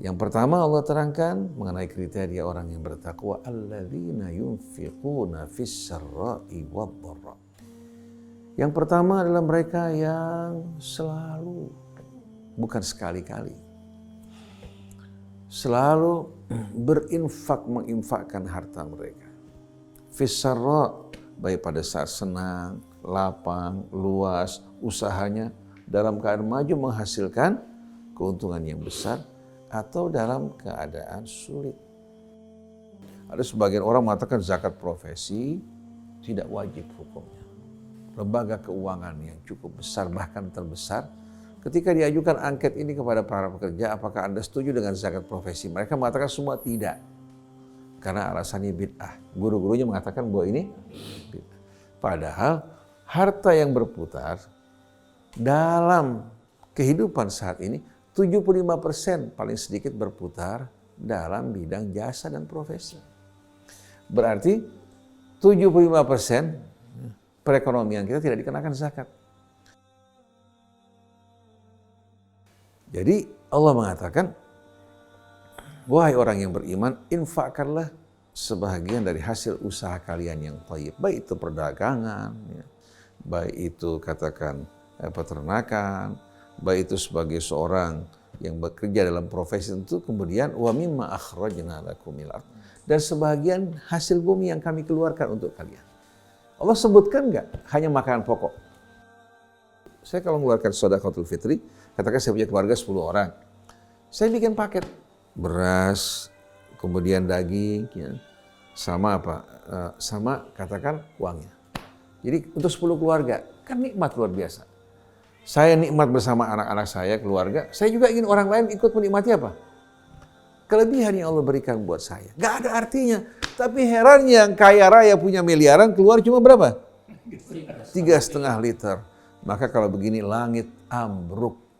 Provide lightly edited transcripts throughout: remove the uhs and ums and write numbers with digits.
Yang pertama Allah terangkan mengenai kriteria orang yang bertakwa, alladzina yunfiquna fis sarra'i wad-dharra. Yang pertama adalah mereka yang selalu, bukan sekali-kali, selalu berinfak, menginfakkan harta mereka. Fis sarra', baik pada saat senang, lapang, luas, usahanya dalam keadaan maju menghasilkan keuntungan yang besar, atau dalam keadaan sulit. Ada sebagian orang mengatakan zakat profesi tidak wajib hukumnya. Lembaga keuangan yang cukup besar, bahkan terbesar, ketika diajukan angket ini kepada para pekerja, apakah Anda setuju dengan zakat profesi? Mereka mengatakan semua tidak. Karena alasannya bid'ah. Guru-gurunya mengatakan bahwa ini bid'ah. Padahal harta yang berputar dalam kehidupan saat ini 75% paling sedikit berputar dalam bidang jasa dan profesi. Berarti 75% perekonomian kita tidak dikenakan zakat. Jadi Allah mengatakan, wahai orang yang beriman, infakkanlah sebahagian dari hasil usaha kalian yang thayyib. Baik itu perdagangan, baik itu katakan peternakan, baik itu sebagai seorang yang bekerja dalam profesi itu, kemudian wa mimma akhrajna lakum minal ardh, dan sebagian hasil bumi yang kami keluarkan untuk kalian. Allah sebutkan enggak hanya makanan pokok. Saya kalau mengeluarkan sedekahul fitri, katakan saya punya keluarga 10 orang. Saya bikin paket beras, kemudian daging, ya, sama apa? Sama katakan uangnya. Jadi untuk 10 keluarga, kan nikmat luar biasa. Saya nikmat bersama anak-anak saya, keluarga. Saya juga ingin orang lain ikut menikmati apa? Kelebihan yang Allah berikan buat saya. Gak ada artinya. Tapi herannya yang kaya raya punya miliaran, keluar cuma berapa? 3,5 liter. Maka kalau begini langit ambruk.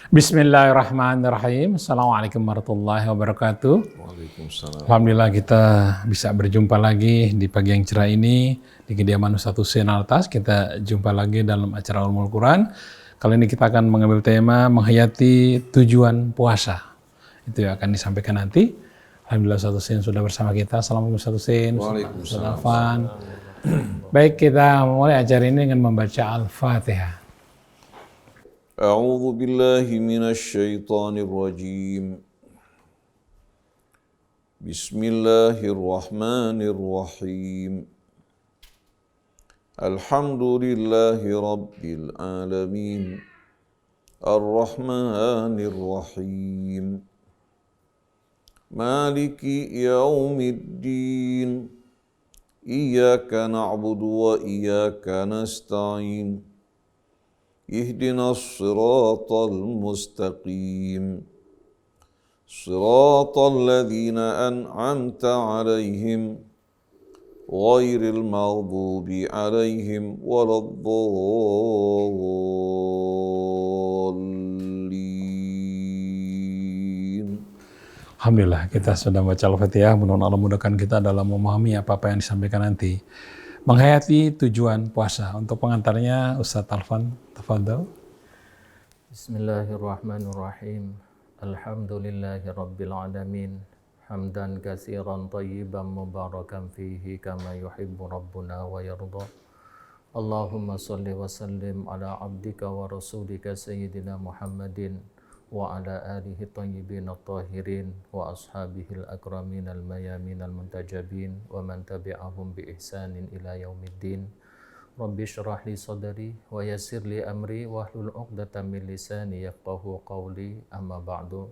Bismillahirrahmanirrahim. Assalamualaikum warahmatullahi wabarakatuh. Waalaikumsalam. Alhamdulillah kita bisa berjumpa lagi di pagi yang cerah ini di kediaman Ustadz Husein Altas. Kita jumpa lagi dalam acara Ulumul Quran. Kali ini kita akan mengambil tema menghayati tujuan puasa. Itu yang akan disampaikan nanti. Alhamdulillah Ustadz Husein sudah bersama kita. Assalamualaikum Ustadz Husein. Waalaikumsalam. Baik, kita mulai acara ini dengan membaca Al-Fatihah. أعوذ بالله من الشيطان الرجيم بسم الله الرحمن الرحيم الحمد لله رب العالمين الرحمن الرحيم مالك يوم الدين إياك نعبد وإياك نستعين اهدنا الصراط المستقيم صراط الذين أنعمت عليهم غير المغضوب عليهم ولا الضالين. Alhamdulillah kita sudah baca Al-Fatihah. Mudah-mudahan Allah mudahkan kita dalam memahami apa-apa yang disampaikan nanti. Menghayati tujuan puasa. Untuk pengantarnya Ustadz Alfan, tafadhal. Bismillahirrahmanirrahim. Alhamdulillahi rabbil alamin. Hamdan katsiran thayyiban mubarakan fihi kama yuhibbu rabbuna wa yarda. Allahumma salli wa sallim ala abdika wa rasulika sayyidina Muhammadin wa ala alihi tayyibin at-tahirin wa ashabihi al-akramin al-mayamin al-muntajabin wa man tabi'ahum bi ihsanin ila yaumiddin. Rabbi shrah li sadri wa yassir li amri wa hlul 'uqdatam min lisani yafqahu qawli. Amma ba'du.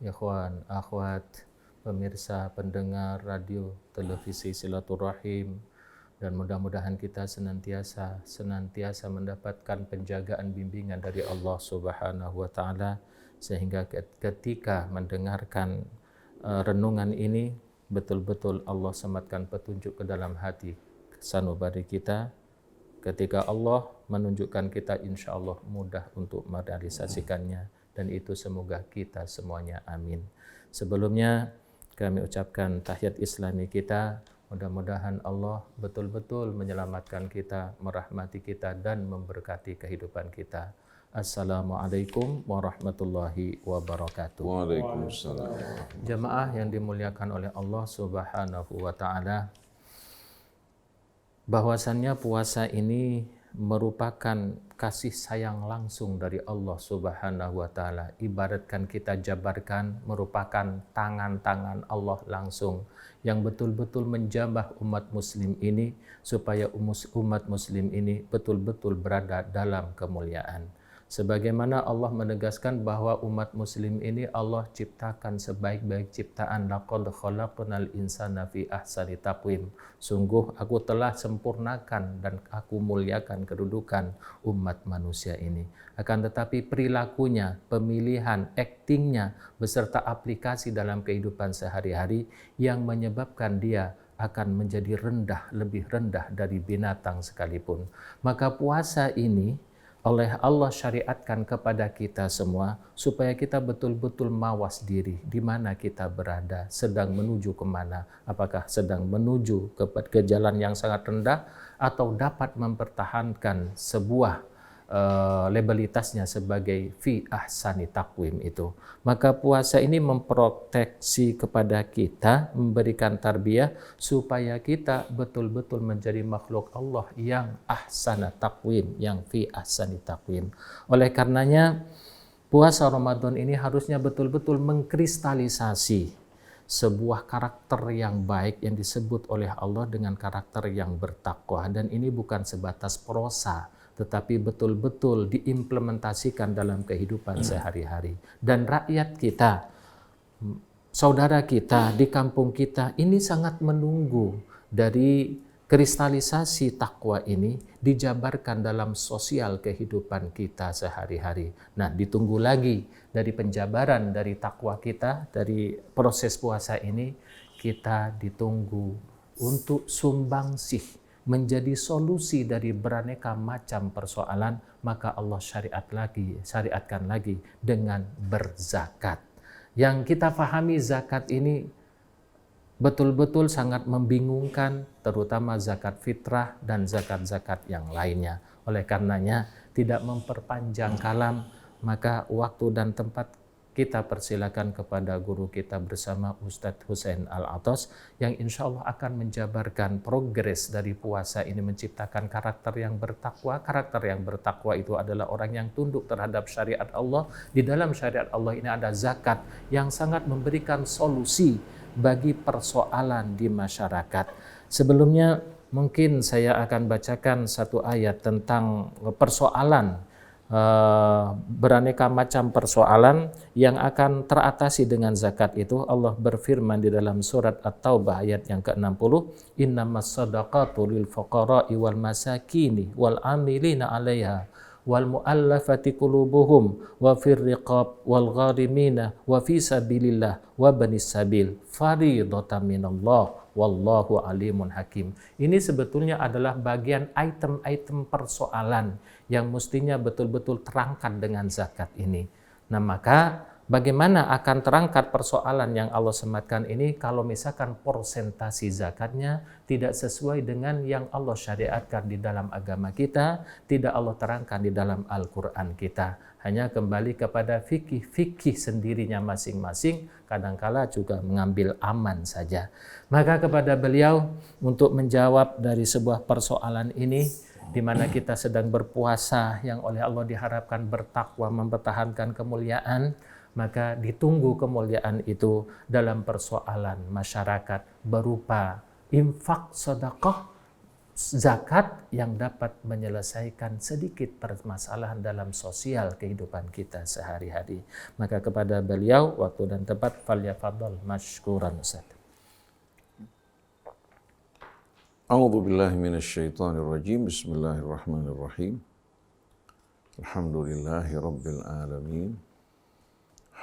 Ikhwan, akhwat, pemirsa, pendengar radio, televisi Silaturahim, dan mudah-mudahan kita senantiasa mendapatkan penjagaan bimbingan dari Allah Subhanahu wa taala, sehingga ketika mendengarkan renungan ini betul-betul Allah sematkan petunjuk ke dalam hati sanubari kita, ketika Allah menunjukkan kita, insya Allah mudah untuk merealisasikannya, dan itu semoga kita semuanya amin. Sebelumnya kami ucapkan tahiyat Islami kita, mudah-mudahan Allah betul-betul menyelamatkan kita, merahmati kita, dan memberkati kehidupan kita. Assalamualaikum warahmatullahi wabarakatuh. Waalaikumsalam. Jemaah yang dimuliakan oleh Allah Subhanahu wa Ta'ala, bahwasannya puasa ini merupakan kasih sayang langsung dari Allah Subhanahu wa Ta'ala. Ibaratkan kita jabarkan, merupakan tangan-tangan Allah langsung yang betul-betul menjamah umat muslim ini supaya umat muslim ini betul-betul berada dalam kemuliaan. Sebagaimana Allah menegaskan bahwa umat muslim ini Allah ciptakan sebaik-baik ciptaan. Laqad khalaqnal insana fi ahsani taqwim. Sungguh aku telah sempurnakan dan aku muliakan kedudukan umat manusia ini. Akan tetapi perilakunya, pemilihan, aktingnya, beserta aplikasi dalam kehidupan sehari-hari yang menyebabkan dia akan menjadi rendah, lebih rendah dari binatang sekalipun. Maka puasa ini oleh Allah syariatkan kepada kita semua supaya kita betul-betul mawas diri di mana kita berada, sedang menuju kemana, apakah sedang menuju ke jalan yang sangat rendah atau dapat mempertahankan sebuah labelitasnya sebagai fi ahsani taqwim itu. Maka puasa ini memproteksi kepada kita, memberikan tarbiyah supaya kita betul-betul menjadi makhluk Allah yang ahsana taqwim, yang fi ahsani taqwim. Oleh karenanya puasa Ramadan ini harusnya betul-betul mengkristalisasi sebuah karakter yang baik yang disebut oleh Allah dengan karakter yang bertakwa, dan ini bukan sebatas prosa tetapi betul-betul diimplementasikan dalam kehidupan sehari-hari. Dan rakyat kita, saudara kita di kampung kita ini sangat menunggu dari kristalisasi takwa ini dijabarkan dalam sosial kehidupan kita sehari-hari. Nah, ditunggu lagi dari penjabaran dari takwa kita, dari proses puasa ini, kita ditunggu untuk sumbangsih menjadi solusi dari beraneka macam persoalan. Maka Allah syariatkan lagi dengan berzakat. Yang kita pahami zakat ini betul-betul sangat membingungkan, terutama zakat fitrah dan zakat-zakat yang lainnya. Oleh karenanya tidak memperpanjang kalam, maka waktu dan tempat kita persilakan kepada guru kita bersama Ustadz Husain Al-Atas yang insya Allah akan menjabarkan progres dari puasa ini menciptakan karakter yang bertakwa. Karakter yang bertakwa itu adalah orang yang tunduk terhadap syariat Allah. Di dalam syariat Allah ini ada zakat yang sangat memberikan solusi bagi persoalan di masyarakat. Sebelumnya mungkin saya akan bacakan satu ayat tentang persoalan beraneka macam persoalan yang akan teratasi dengan zakat itu. Allah berfirman di dalam surat At-Taubah ayat yang ke-60, innamas sadaqatu lil fuqara'i wal masakini wal amilina 'alaiha wal mu'allafati qulubuhum wa fir riqab wal gharimina wa fi sabilillah wa banis sabil fardhatan minallah wallahu alimun hakim. Ini sebetulnya adalah bagian item-item persoalan yang mestinya betul-betul terangkat dengan zakat ini. Nah, maka bagaimana akan terangkat persoalan yang Allah sematkan ini kalau misalkan persentasi zakatnya tidak sesuai dengan yang Allah syariatkan di dalam agama kita, tidak Allah terangkan di dalam Al-Quran kita. Hanya kembali kepada fikih sendirinya masing-masing, kadangkala juga mengambil aman saja. Maka kepada beliau untuk menjawab dari sebuah persoalan ini, di mana kita sedang berpuasa yang oleh Allah diharapkan bertakwa, mempertahankan kemuliaan, maka ditunggu kemuliaan itu dalam persoalan masyarakat berupa infak, sedekah, zakat yang dapat menyelesaikan sedikit permasalahan dalam sosial kehidupan kita sehari-hari. Maka kepada beliau waktu dan tempat, falyafadhal mashkuran Ustaz. A'udzu billahi minasyaitonir rajim. Bismillahirrahmanirrahim. Alhamdulillahi rabbil alamin.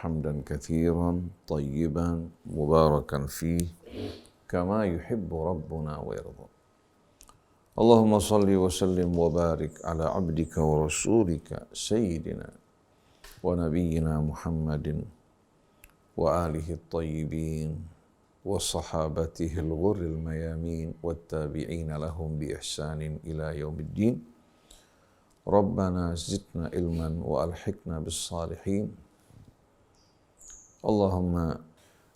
Hamdan katsiran tayyiban mubarakan fih kama yuhibbu rabbuna wa yarda. Allahumma salli wa sallim wa barik ala abdika wa rasulika sayyidina wa nabiyyina Muhammadin wa alihi at-tayyibin wa sahabatihi al-ghurril mayamin wa tabi'ina lahum bi ihsanin ila yaumiddin. Rabbana zidna ilman wa alhiqna bis salihin. Allahumma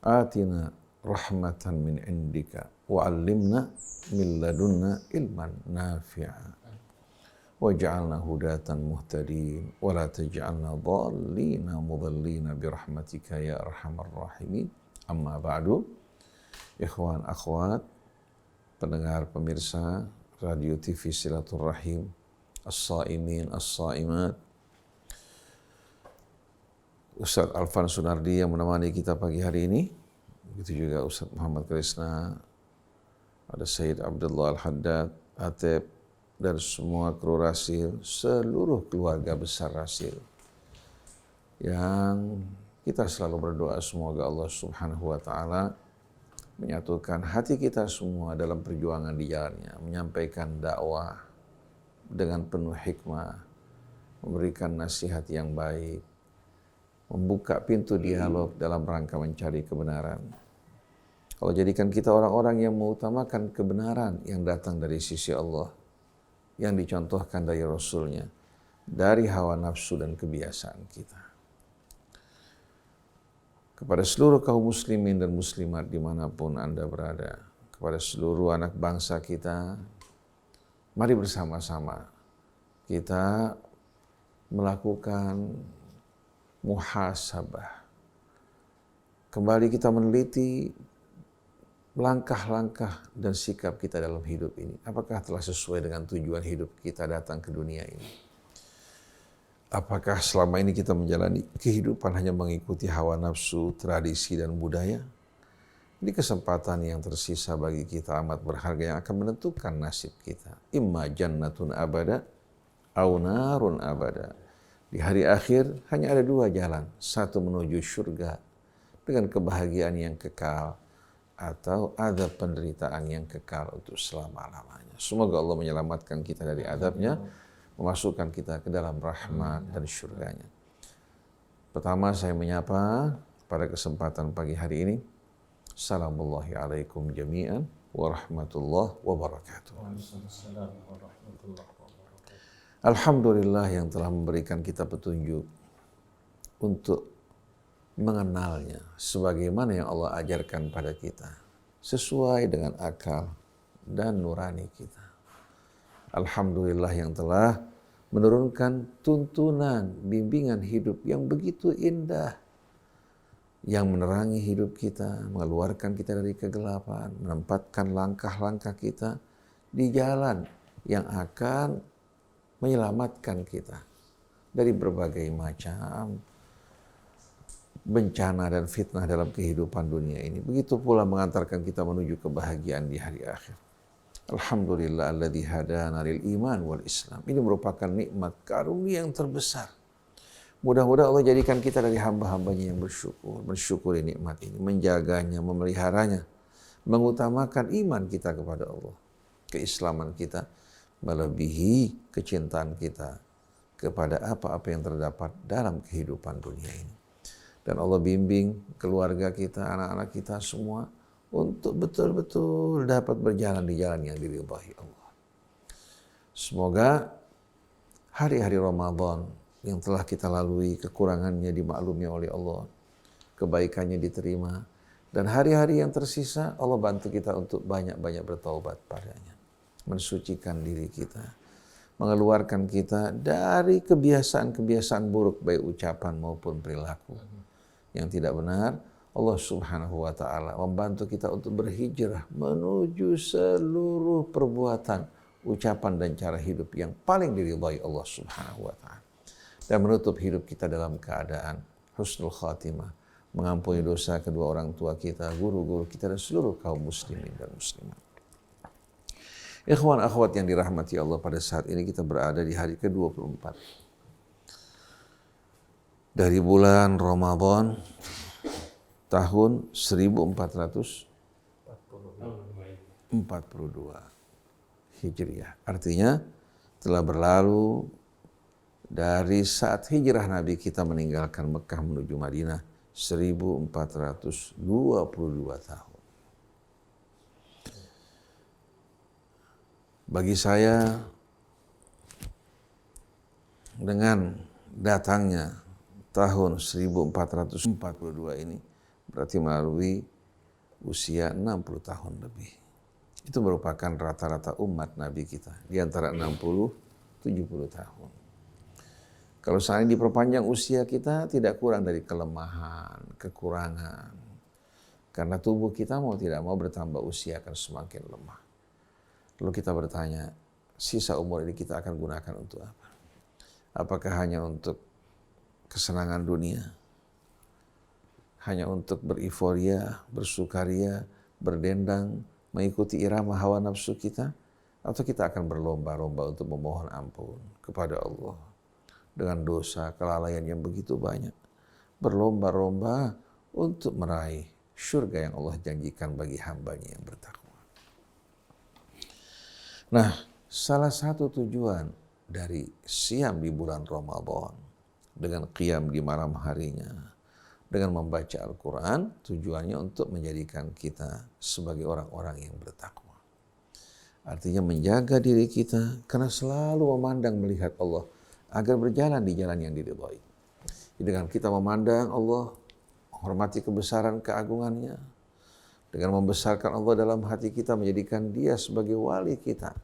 atina rahmatan min indika wa 'allimna min ladunna ilman nafi'a waj'alna hudatan muhtadin wa la taj'alna dhallina mudallina birahmatika ya arhamar rahimin. Amma ba'du, ikhwan akhwat, pendengar pemirsa radio TV Silaturrahim, as-saimin as-saimat, Ustaz Alvan Sunardi yang menemani kita pagi hari ini, begitu juga Ustaz Muhammad Krisna, ada Sayyid Abdullah Al-Haddad, Ateb, dan semua kru Rasil, seluruh keluarga besar Rasil, yang kita selalu berdoa semoga Allah Subhanahu wa Ta'ala menyatukan hati kita semua dalam perjuangan di jalannya, menyampaikan dakwah dengan penuh hikmah, memberikan nasihat yang baik, membuka pintu dialog dalam rangka mencari kebenaran. Allah jadikan kita orang-orang yang mengutamakan kebenaran yang datang dari sisi Allah, yang dicontohkan dari Rasulnya, dari hawa nafsu dan kebiasaan kita. Kepada seluruh kaum muslimin dan muslimat dimanapun Anda berada, kepada seluruh anak bangsa kita, mari bersama-sama kita melakukan muhasabah. Kembali kita meneliti langkah-langkah dan sikap kita dalam hidup ini. Apakah telah sesuai dengan tujuan hidup kita datang ke dunia ini? Apakah selama ini kita menjalani kehidupan hanya mengikuti hawa nafsu, tradisi, dan budaya? Ini kesempatan yang tersisa bagi kita amat berharga yang akan menentukan nasib kita. Imma jannatun abada, au narun abada. Di hari akhir hanya ada dua jalan. Satu menuju surga dengan kebahagiaan yang kekal, atau ada penderitaan yang kekal untuk selama-lamanya. Semoga Allah menyelamatkan kita dari azabnya, memasukkan kita ke dalam rahmat dan syurganya. Pertama saya menyapa pada kesempatan pagi hari ini. Assalamualaikum alaikum jami'an warahmatullahi wabarakatuh. Alhamdulillah yang telah memberikan kita petunjuk untuk mengenalnya sebagaimana yang Allah ajarkan pada kita, sesuai dengan akal dan nurani kita. Alhamdulillah yang telah menurunkan tuntunan bimbingan hidup yang begitu indah, yang menerangi hidup kita, mengeluarkan kita dari kegelapan, menempatkan langkah-langkah kita di jalan yang akan menyelamatkan kita dari berbagai macam bencana dan fitnah dalam kehidupan dunia ini. Begitu pula mengantarkan kita menuju kebahagiaan di hari akhir. Alhamdulillah alladzi hadana lil iman wal Islam. Ini merupakan nikmat karunia yang terbesar. Mudah-mudahan Allah jadikan kita dari hamba-hambanya yang bersyukur, mensyukuri nikmat ini, menjaganya, memeliharanya, mengutamakan iman kita kepada Allah, keislaman kita, melebihi kecintaan kita kepada apa-apa yang terdapat dalam kehidupan dunia ini. Dan Allah bimbing keluarga kita, anak-anak kita semua untuk betul-betul dapat berjalan di jalan yang diridhai Allah. Semoga hari-hari Ramadan yang telah kita lalui, kekurangannya dimaklumi oleh Allah, kebaikannya diterima, dan hari-hari yang tersisa Allah bantu kita untuk banyak-banyak bertaubat padanya, mensucikan diri kita, mengeluarkan kita dari kebiasaan-kebiasaan buruk baik ucapan maupun perilaku yang tidak benar. Allah Subhanahu wa Ta'ala membantu kita untuk berhijrah menuju seluruh perbuatan, ucapan dan cara hidup yang paling diridhai Allah Subhanahu wa Ta'ala, dan menutup hidup kita dalam keadaan husnul khatimah, mengampuni dosa kedua orang tua kita, guru-guru kita, dan seluruh kaum muslimin dan muslimat. Ikhwan akhwat yang dirahmati Allah, pada saat ini kita berada di hari ke-24 dari bulan Ramadan tahun 1442 Hijriah. Artinya telah berlalu dari saat hijrah Nabi kita meninggalkan Mekah menuju Madinah 1422 tahun. Bagi saya, dengan datangnya tahun 1442 ini berarti melalui usia 60 tahun lebih. Itu merupakan rata-rata umat Nabi kita di antara 60-70 tahun. Kalau seandainya diperpanjang usia kita tidak kurang dari kelemahan, kekurangan. Karena tubuh kita mau tidak mau bertambah usia akan semakin lemah. Lalu kita bertanya, sisa umur ini kita akan gunakan untuk apa? Apakah hanya untuk kesenangan dunia? Hanya untuk beriforia, bersukaria, berdendang, mengikuti irama hawa nafsu kita? Atau kita akan berlomba-lomba untuk memohon ampun kepada Allah dengan dosa, kelalaian yang begitu banyak. Berlomba-lomba untuk meraih syurga yang Allah janjikan bagi hambanya yang bertakwa. Nah, salah satu tujuan dari siam di bulan Ramadan dengan qiyam di malam harinya, dengan membaca Al-Quran, tujuannya untuk menjadikan kita sebagai orang-orang yang bertakwa. Artinya menjaga diri kita karena selalu memandang melihat Allah agar berjalan di jalan yang diridhai. Dengan kita memandang Allah, menghormati kebesaran keagungannya, dengan membesarkan Allah dalam hati kita, menjadikan Dia sebagai wali kita,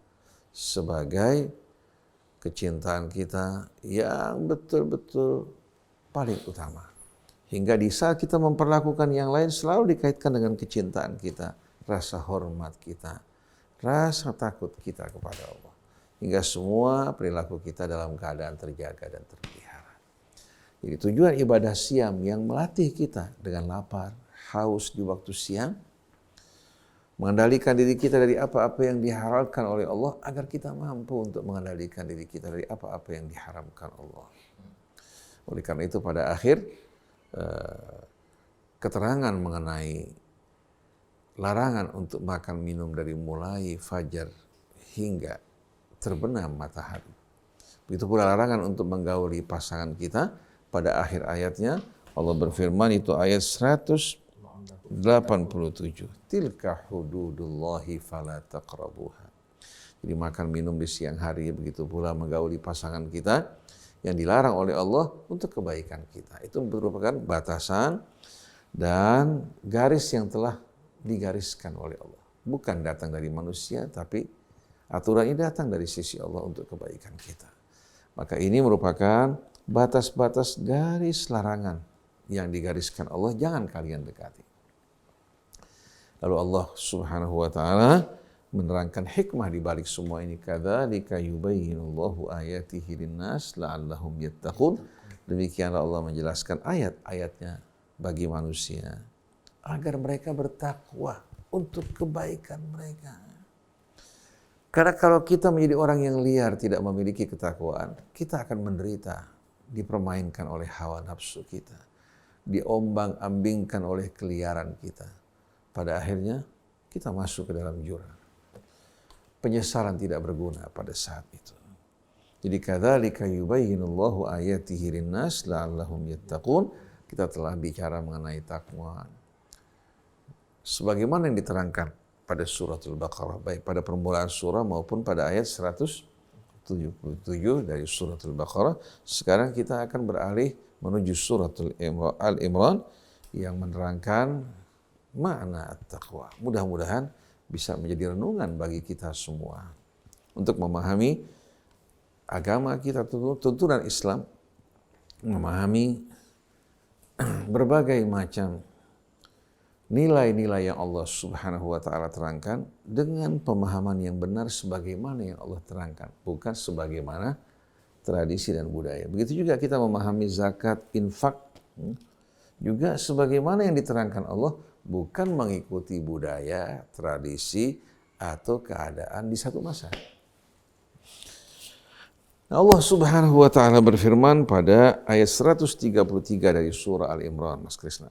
sebagai kecintaan kita yang betul-betul paling utama. Hingga di saat kita memperlakukan yang lain selalu dikaitkan dengan kecintaan kita, rasa hormat kita, rasa takut kita kepada Allah. Hingga semua perilaku kita dalam keadaan terjaga dan terpelihara. Jadi tujuan ibadah siam yang melatih kita dengan lapar, haus di waktu siang, mengendalikan diri kita dari apa-apa yang dihalalkan oleh Allah agar kita mampu untuk mengendalikan diri kita dari apa-apa yang diharamkan Allah. Oleh karena itu pada akhir keterangan mengenai larangan untuk makan minum dari mulai fajar hingga terbenam matahari. Begitu pula larangan untuk menggauli pasangan kita pada akhir ayatnya Allah berfirman, itu ayat 187. Tilka hududullahi fala taqrabuha. Jadi makan minum di siang hari, begitu pula menggauli pasangan kita yang dilarang oleh Allah untuk kebaikan kita. Itu merupakan batasan dan garis yang telah digariskan oleh Allah. Bukan datang dari manusia, tapi aturan ini datang dari sisi Allah untuk kebaikan kita. Maka ini merupakan batas-batas garis larangan yang digariskan Allah, jangan kalian dekati. Lalu Allah Subhanahu wa taala menerangkan hikmah di balik semua ini. Kadzalika yubayyinullahu ayatihi linnas la'allahum yattaqun. Demikianlah Allah menjelaskan ayat-ayatnya bagi manusia agar mereka bertakwa untuk kebaikan mereka. Karena kalau kita menjadi orang yang liar, tidak memiliki ketakwaan, kita akan menderita, dipermainkan oleh hawa nafsu kita, diombang-ambingkan oleh keliaran kita. Pada akhirnya kita masuk ke dalam jurang. Penyesalan tidak berguna pada saat itu. Jadi kadzalika yubayyinullahu ayatihi linnas la'allahum yattaqun. Kita telah bicara mengenai takwa sebagaimana yang diterangkan pada suratul Baqarah, baik pada permulaan surah maupun pada ayat 177 dari suratul Baqarah. Sekarang kita akan beralih menuju suratul Al-Imran yang menerangkan makna at-taqwa. Mudah-mudahan bisa menjadi renungan bagi kita semua untuk memahami agama kita, tuntunan Islam, memahami berbagai macam nilai-nilai yang Allah Subhanahu wa taala terangkan dengan pemahaman yang benar sebagaimana yang Allah terangkan, bukan sebagaimana tradisi dan budaya. Begitu juga kita memahami zakat, infak, juga sebagaimana yang diterangkan Allah, bukan mengikuti budaya, tradisi, atau keadaan di satu masa. Allah Subhanahu wa taala berfirman pada ayat 133 dari surah Al-Imran, Mas Krisna.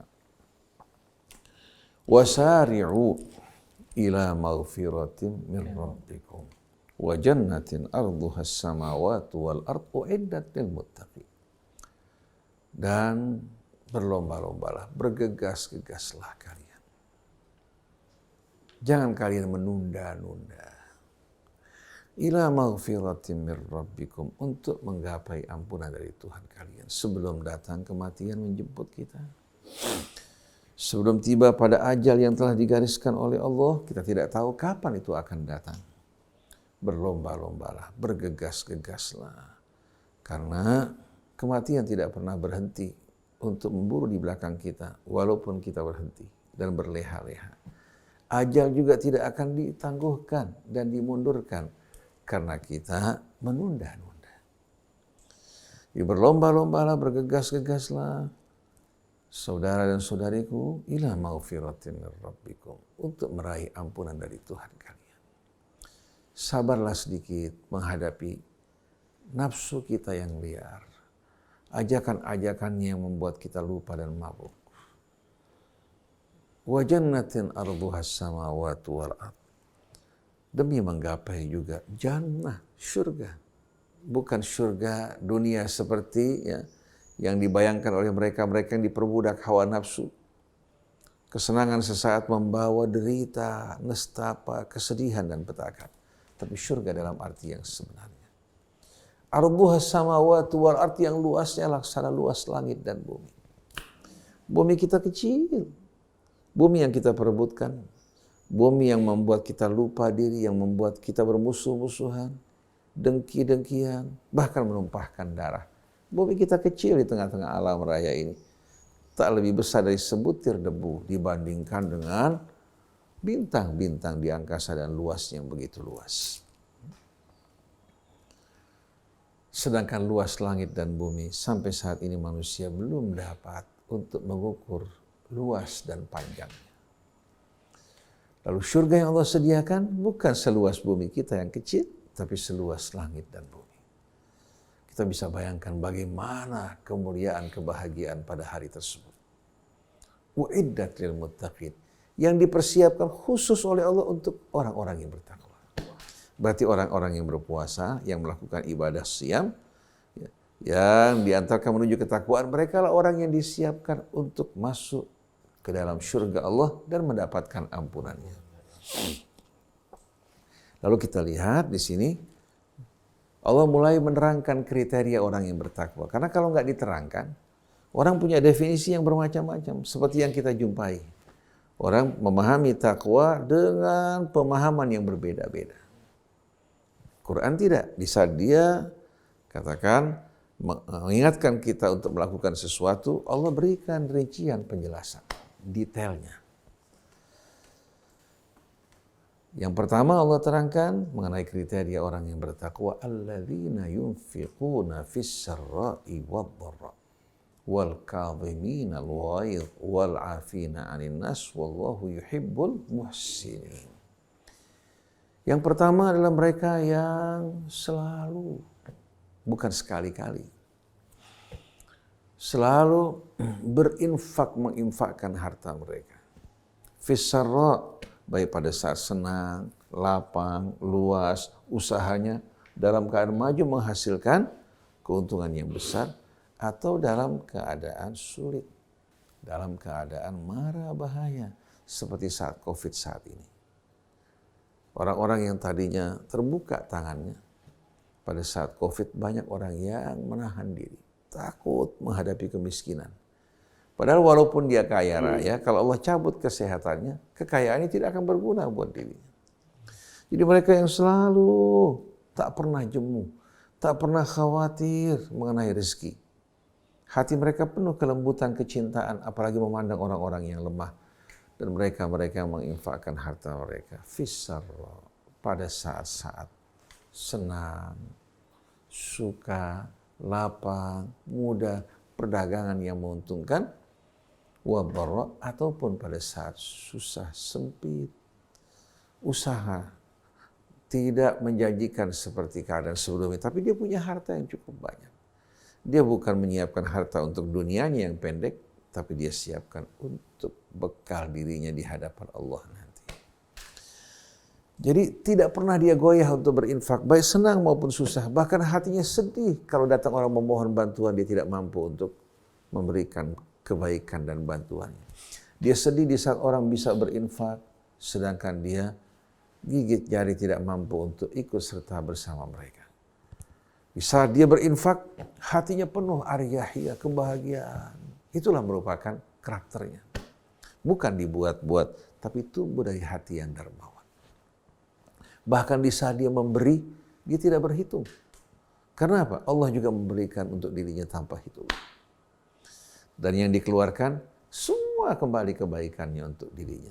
Wasari'u ila maghfiratin min rabbikum Wa jannatin arduhas samawati wal ard uiddat lil muttaqin. Dan berlomba-lombalah, bergegas-gegaslah kalian. Jangan kalian menunda-nunda. Ila maghfiratin mir rabbikum, untuk menggapai ampunan dari Tuhan kalian sebelum datang kematian menjemput kita. Sebelum tiba pada ajal yang telah digariskan oleh Allah, kita tidak tahu kapan itu akan datang. Berlomba-lombalah, bergegas-gegaslah. Karena kematian tidak pernah berhenti untuk memburu di belakang kita, walaupun kita berhenti dan berleha-leha. Ajal juga tidak akan ditangguhkan dan dimundurkan karena kita menunda-nunda. Berlomba-lombalah, bergegas-gegaslah, saudara dan saudariku, ila maghfiratin mir rabbikum, untuk meraih ampunan dari Tuhan kalian. Sabarlah sedikit menghadapi nafsu kita yang liar, ajakan-ajakan yang membuat kita lupa dan mabuk. Wa jannatin arduhas samawati wal ard, demi menggapai juga jannah, surga. Bukan surga dunia seperti yang dibayangkan oleh mereka-mereka yang diperbudak hawa nafsu. Kesenangan sesaat membawa derita, nestapa, kesedihan dan petaka. Tapi surga dalam arti yang sebenarnya. Arduhas samawati wal ard, yang luasnya laksana luas langit dan bumi. Bumi kita kecil. Bumi yang kita perebutkan. Bumi yang membuat kita lupa diri, yang membuat kita bermusuh-musuhan, dengki-dengkian, bahkan menumpahkan darah. Bumi kita kecil di tengah-tengah alam raya ini. Tak lebih besar dari sebutir debu dibandingkan dengan bintang-bintang di angkasa dan luasnya yang begitu luas. Sedangkan luas langit dan bumi, sampai saat ini manusia belum dapat untuk mengukur luas dan panjangnya. Lalu surga yang Allah sediakan bukan seluas bumi kita yang kecil, tapi seluas langit dan bumi. Kita bisa bayangkan bagaimana kemuliaan, kebahagiaan pada hari tersebut. Uiddat lil muttaqin, yang dipersiapkan khusus oleh Allah untuk orang-orang yang bertakwa. Berarti orang-orang yang berpuasa, yang melakukan ibadah siyam, yang diantarkan menuju ketakwaan, mereka lah orang yang disiapkan untuk masuk ke dalam surga Allah dan mendapatkan ampunannya. Lalu kita lihat di sini, Allah mulai menerangkan kriteria orang yang bertakwa. Karena kalau nggak diterangkan, orang punya definisi yang bermacam-macam. Seperti yang kita jumpai. Orang memahami takwa dengan pemahaman yang berbeda-beda. Quran tidak. Di saat dia katakan, mengingatkan kita untuk melakukan sesuatu, Allah berikan rincian penjelasan, detailnya. Yang pertama Allah terangkan mengenai kriteria orang yang bertakwa, alladzina yunfiquna fis sarra'i wad-dharra wal kadhimina al-ghaidh wal 'afina 'anil nas wallahu yuhibbul muhsinin. Yang pertama adalah mereka yang selalu, bukan sekali-kali, selalu berinfak, menginfakkan harta mereka. Fis sarra', baik pada saat senang, lapang, luas, usahanya dalam keadaan maju menghasilkan keuntungan yang besar, atau dalam keadaan sulit, dalam keadaan mara bahaya, seperti saat COVID saat ini. Orang-orang yang tadinya terbuka tangannya, pada saat COVID banyak orang yang menahan diri, takut menghadapi kemiskinan. Padahal walaupun dia kaya raya, kalau Allah cabut kesehatannya, kekayaannya tidak akan berguna buat dirinya. Jadi mereka yang selalu tak pernah jemu, tak pernah khawatir mengenai rezeki. Hati mereka penuh kelembutan, kecintaan, apalagi memandang orang-orang yang lemah. Dan mereka yang menginfakkan harta mereka. Fisarra, pada saat-saat senang, suka, lapang, mudah, perdagangan yang menguntungkan, wad-dharra, ataupun pada saat susah, sempit, usaha tidak menjanjikan seperti keadaan sebelumnya, tapi dia punya harta yang cukup banyak. Dia bukan menyiapkan harta untuk dunianya yang pendek, tapi dia siapkan untuk bekal dirinya di hadapan Allah nanti. Jadi tidak pernah dia goyah untuk berinfak, baik senang maupun susah. Bahkan hatinya sedih kalau datang orang memohon bantuan, dia tidak mampu untuk memberikan kebaikan dan bantuannya. Dia sedih di saat orang bisa berinfak, sedangkan dia gigit jari tidak mampu untuk ikut serta bersama mereka. Di saat dia berinfak, hatinya penuh ariyahiyah, kebahagiaan. Itulah merupakan karakternya. Bukan dibuat-buat, tapi tumbuh dari hati yang dermawan. Bahkan di saat dia memberi, dia tidak berhitung. Karena apa? Allah juga memberikan untuk dirinya tanpa hitung. Dan yang dikeluarkan, semua kembali kebaikannya untuk dirinya.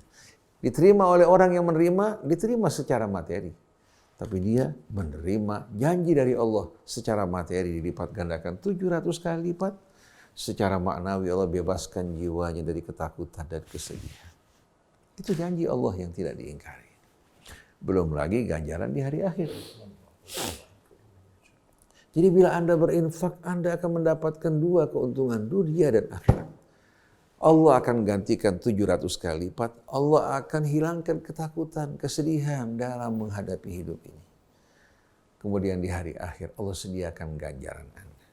Diterima oleh orang yang menerima, diterima secara materi. Tapi dia menerima janji dari Allah secara materi dilipat gandakan 700 kali lipat. Secara maknawi Allah bebaskan jiwanya dari ketakutan dan kesedihan. Itu janji Allah yang tidak diingkari. Belum lagi ganjaran di hari akhir. Jadi bila Anda berinfak, Anda akan mendapatkan dua keuntungan dunia dan akhirat. Allah akan gantikan 700 kali lipat. Allah akan hilangkan ketakutan, kesedihan dalam menghadapi hidup ini. Kemudian di hari akhir Allah sediakan ganjaran Anda.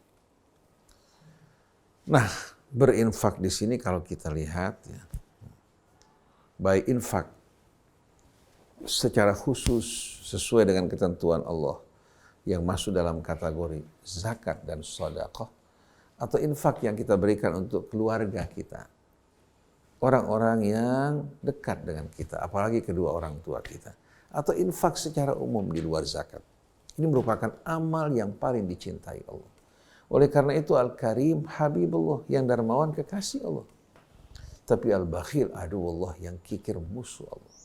Nah, berinfak di sini kalau kita lihat ya, baik infak secara khusus sesuai dengan ketentuan Allah yang masuk dalam kategori zakat dan sedekah, atau infak yang kita berikan untuk keluarga kita, orang-orang yang dekat dengan kita, apalagi kedua orang tua kita, atau infak secara umum di luar zakat. Ini merupakan amal yang paling dicintai Allah. Oleh karena itu Al-Karim Habibullah, yang dermawan kekasih Allah. Tapi Al-Bakhil aduwullah, yang kikir musuh Allah.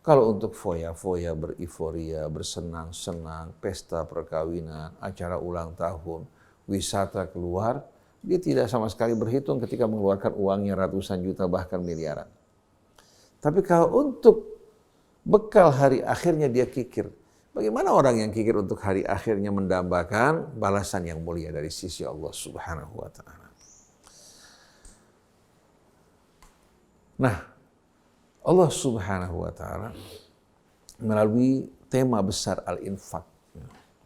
Kalau untuk foya-foya, beriforia, bersenang-senang, pesta perkawinan, acara ulang tahun, wisata keluar, dia tidak sama sekali berhitung ketika mengeluarkan uangnya ratusan juta bahkan miliaran. Tapi kalau untuk bekal hari akhirnya dia kikir. Bagaimana orang yang kikir untuk hari akhirnya mendambakan balasan yang mulia dari sisi Allah Subhanahu wa Ta'ala. Nah, Allah Subhanahu wa Ta'ala melalui tema besar al-infak.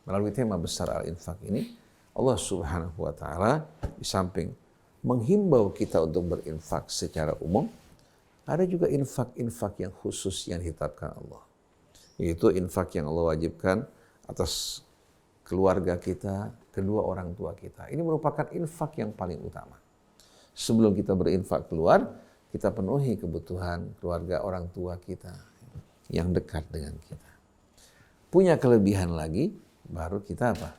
Melalui tema besar al-infak ini, Allah Subhanahu wa Ta'ala di samping menghimbau kita untuk berinfak secara umum, ada juga infak-infak yang khusus yang ditetapkan Allah. Yaitu infak yang Allah wajibkan atas keluarga kita, kedua orang tua kita. Ini merupakan infak yang paling utama. Sebelum kita berinfak keluar, kita penuhi kebutuhan keluarga orang tua kita yang dekat dengan kita. Punya kelebihan lagi, baru kita apa?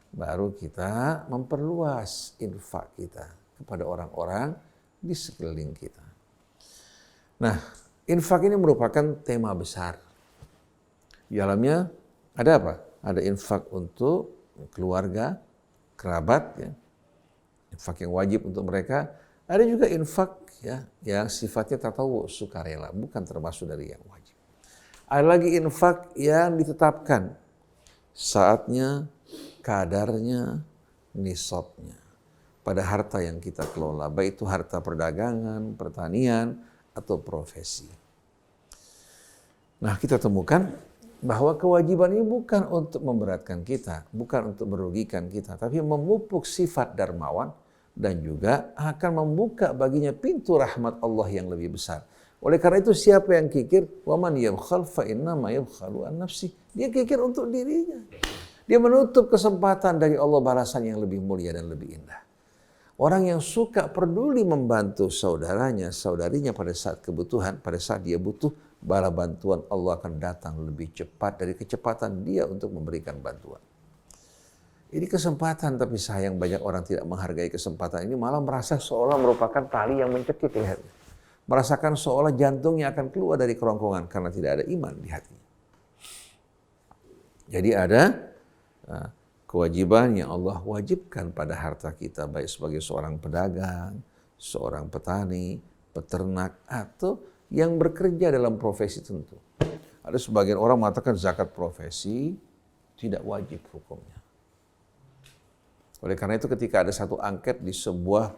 Baru kita memperluas infak kita kepada orang-orang di sekeliling kita. Nah, infak ini merupakan tema besar. Di dalamnya ada apa? Ada infak untuk keluarga, kerabat, ya. Infak yang wajib untuk mereka. Ada juga infak ya, yang sifatnya tatawu, sukarela, bukan termasuk dari yang wajib. Ada lagi infak yang ditetapkan saatnya, kadarnya, nisabnya pada harta yang kita kelola, baik itu harta perdagangan, pertanian, atau profesi. Nah, kita temukan bahwa kewajiban ini bukan untuk memberatkan kita, bukan untuk merugikan kita, tapi memupuk sifat dermawan dan juga akan membuka baginya pintu rahmat Allah yang lebih besar. Oleh karena itu siapa yang kikir, waman yabkhal fa innama yabkhalu an nafsi. Dia kikir untuk dirinya. Dia menutup kesempatan dari Allah balasan yang lebih mulia dan lebih indah. Orang yang suka peduli membantu saudaranya, saudarinya pada saat kebutuhan, pada saat dia butuh, bala bantuan Allah akan datang lebih cepat dari kecepatan dia untuk memberikan bantuan. Ini kesempatan, tapi sayang banyak orang tidak menghargai kesempatan ini, malah merasa seolah merupakan tali yang mencekik lehernya. Merasakan seolah jantungnya akan keluar dari kerongkongan karena tidak ada iman di hatinya. Jadi ada kewajiban yang Allah wajibkan pada harta kita, baik sebagai seorang pedagang, seorang petani, peternak, atau yang bekerja dalam profesi tentu. Ada sebagian orang mengatakan zakat profesi tidak wajib hukumnya. Oleh karena itu ketika ada satu angket di sebuah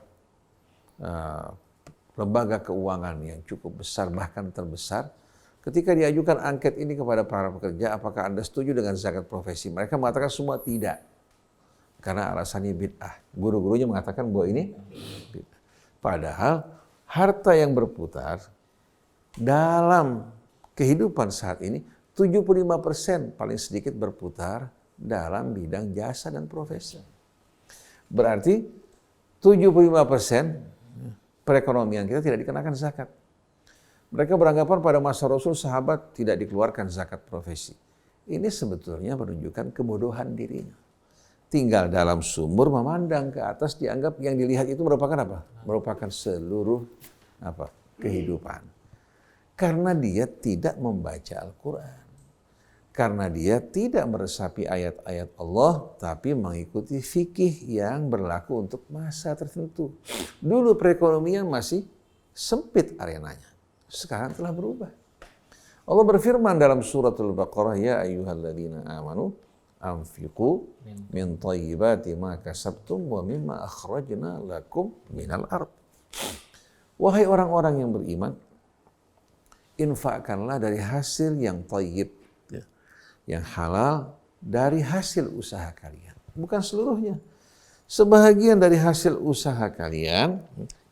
lembaga keuangan yang cukup besar, bahkan terbesar, Ketika diajukan angket ini kepada para pekerja, apakah Anda setuju dengan zakat profesi? Mereka mengatakan semua tidak. Karena alasannya bid'ah. Guru-gurunya mengatakan bahwa ini bid'ah. Padahal harta yang berputar dalam kehidupan saat ini 75% paling sedikit berputar dalam bidang jasa dan profesi. Berarti 75% perekonomian kita tidak dikenakan zakat. Mereka beranggapan pada masa Rasul sahabat tidak dikeluarkan zakat profesi. Ini sebetulnya menunjukkan kebodohan dirinya. Tinggal dalam sumur memandang ke atas dianggap yang dilihat itu merupakan apa? Merupakan seluruh kehidupan. Karena dia tidak membaca Al-Quran. Karena dia tidak meresapi ayat-ayat Allah, tapi mengikuti fikih yang berlaku untuk masa tertentu. Dulu perekonomian masih sempit arenanya. Sekarang telah berubah. Allah berfirman dalam suratul Baqarah, ya ayyuhalladzina amanu anfiqu min thayyibati ma kasabtum wa mimma akhrajna lakum minal ard. Wahai orang-orang yang beriman, infakkanlah dari hasil yang thayyib, yang halal dari hasil usaha kalian. Bukan seluruhnya. Sebahagian dari hasil usaha kalian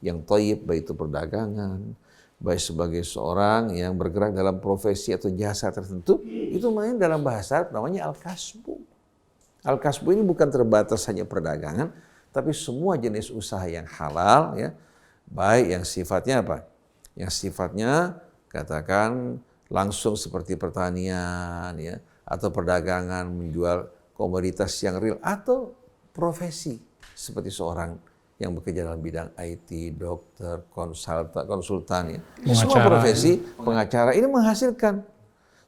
yang thayyib, baik itu perdagangan, baik sebagai seorang yang bergerak dalam profesi atau jasa tertentu, itu main dalam bahasa Arab namanya al-kasbu. Al-kasbu ini bukan terbatas hanya perdagangan, tapi semua jenis usaha yang halal, ya, baik yang sifatnya apa? Yang sifatnya katakan langsung seperti pertanian, ya, atau perdagangan menjual komoditas yang real, atau profesi seperti seorang yang bekerja dalam bidang IT, dokter, konsultan, ya. Semua profesi, pengacara ini menghasilkan.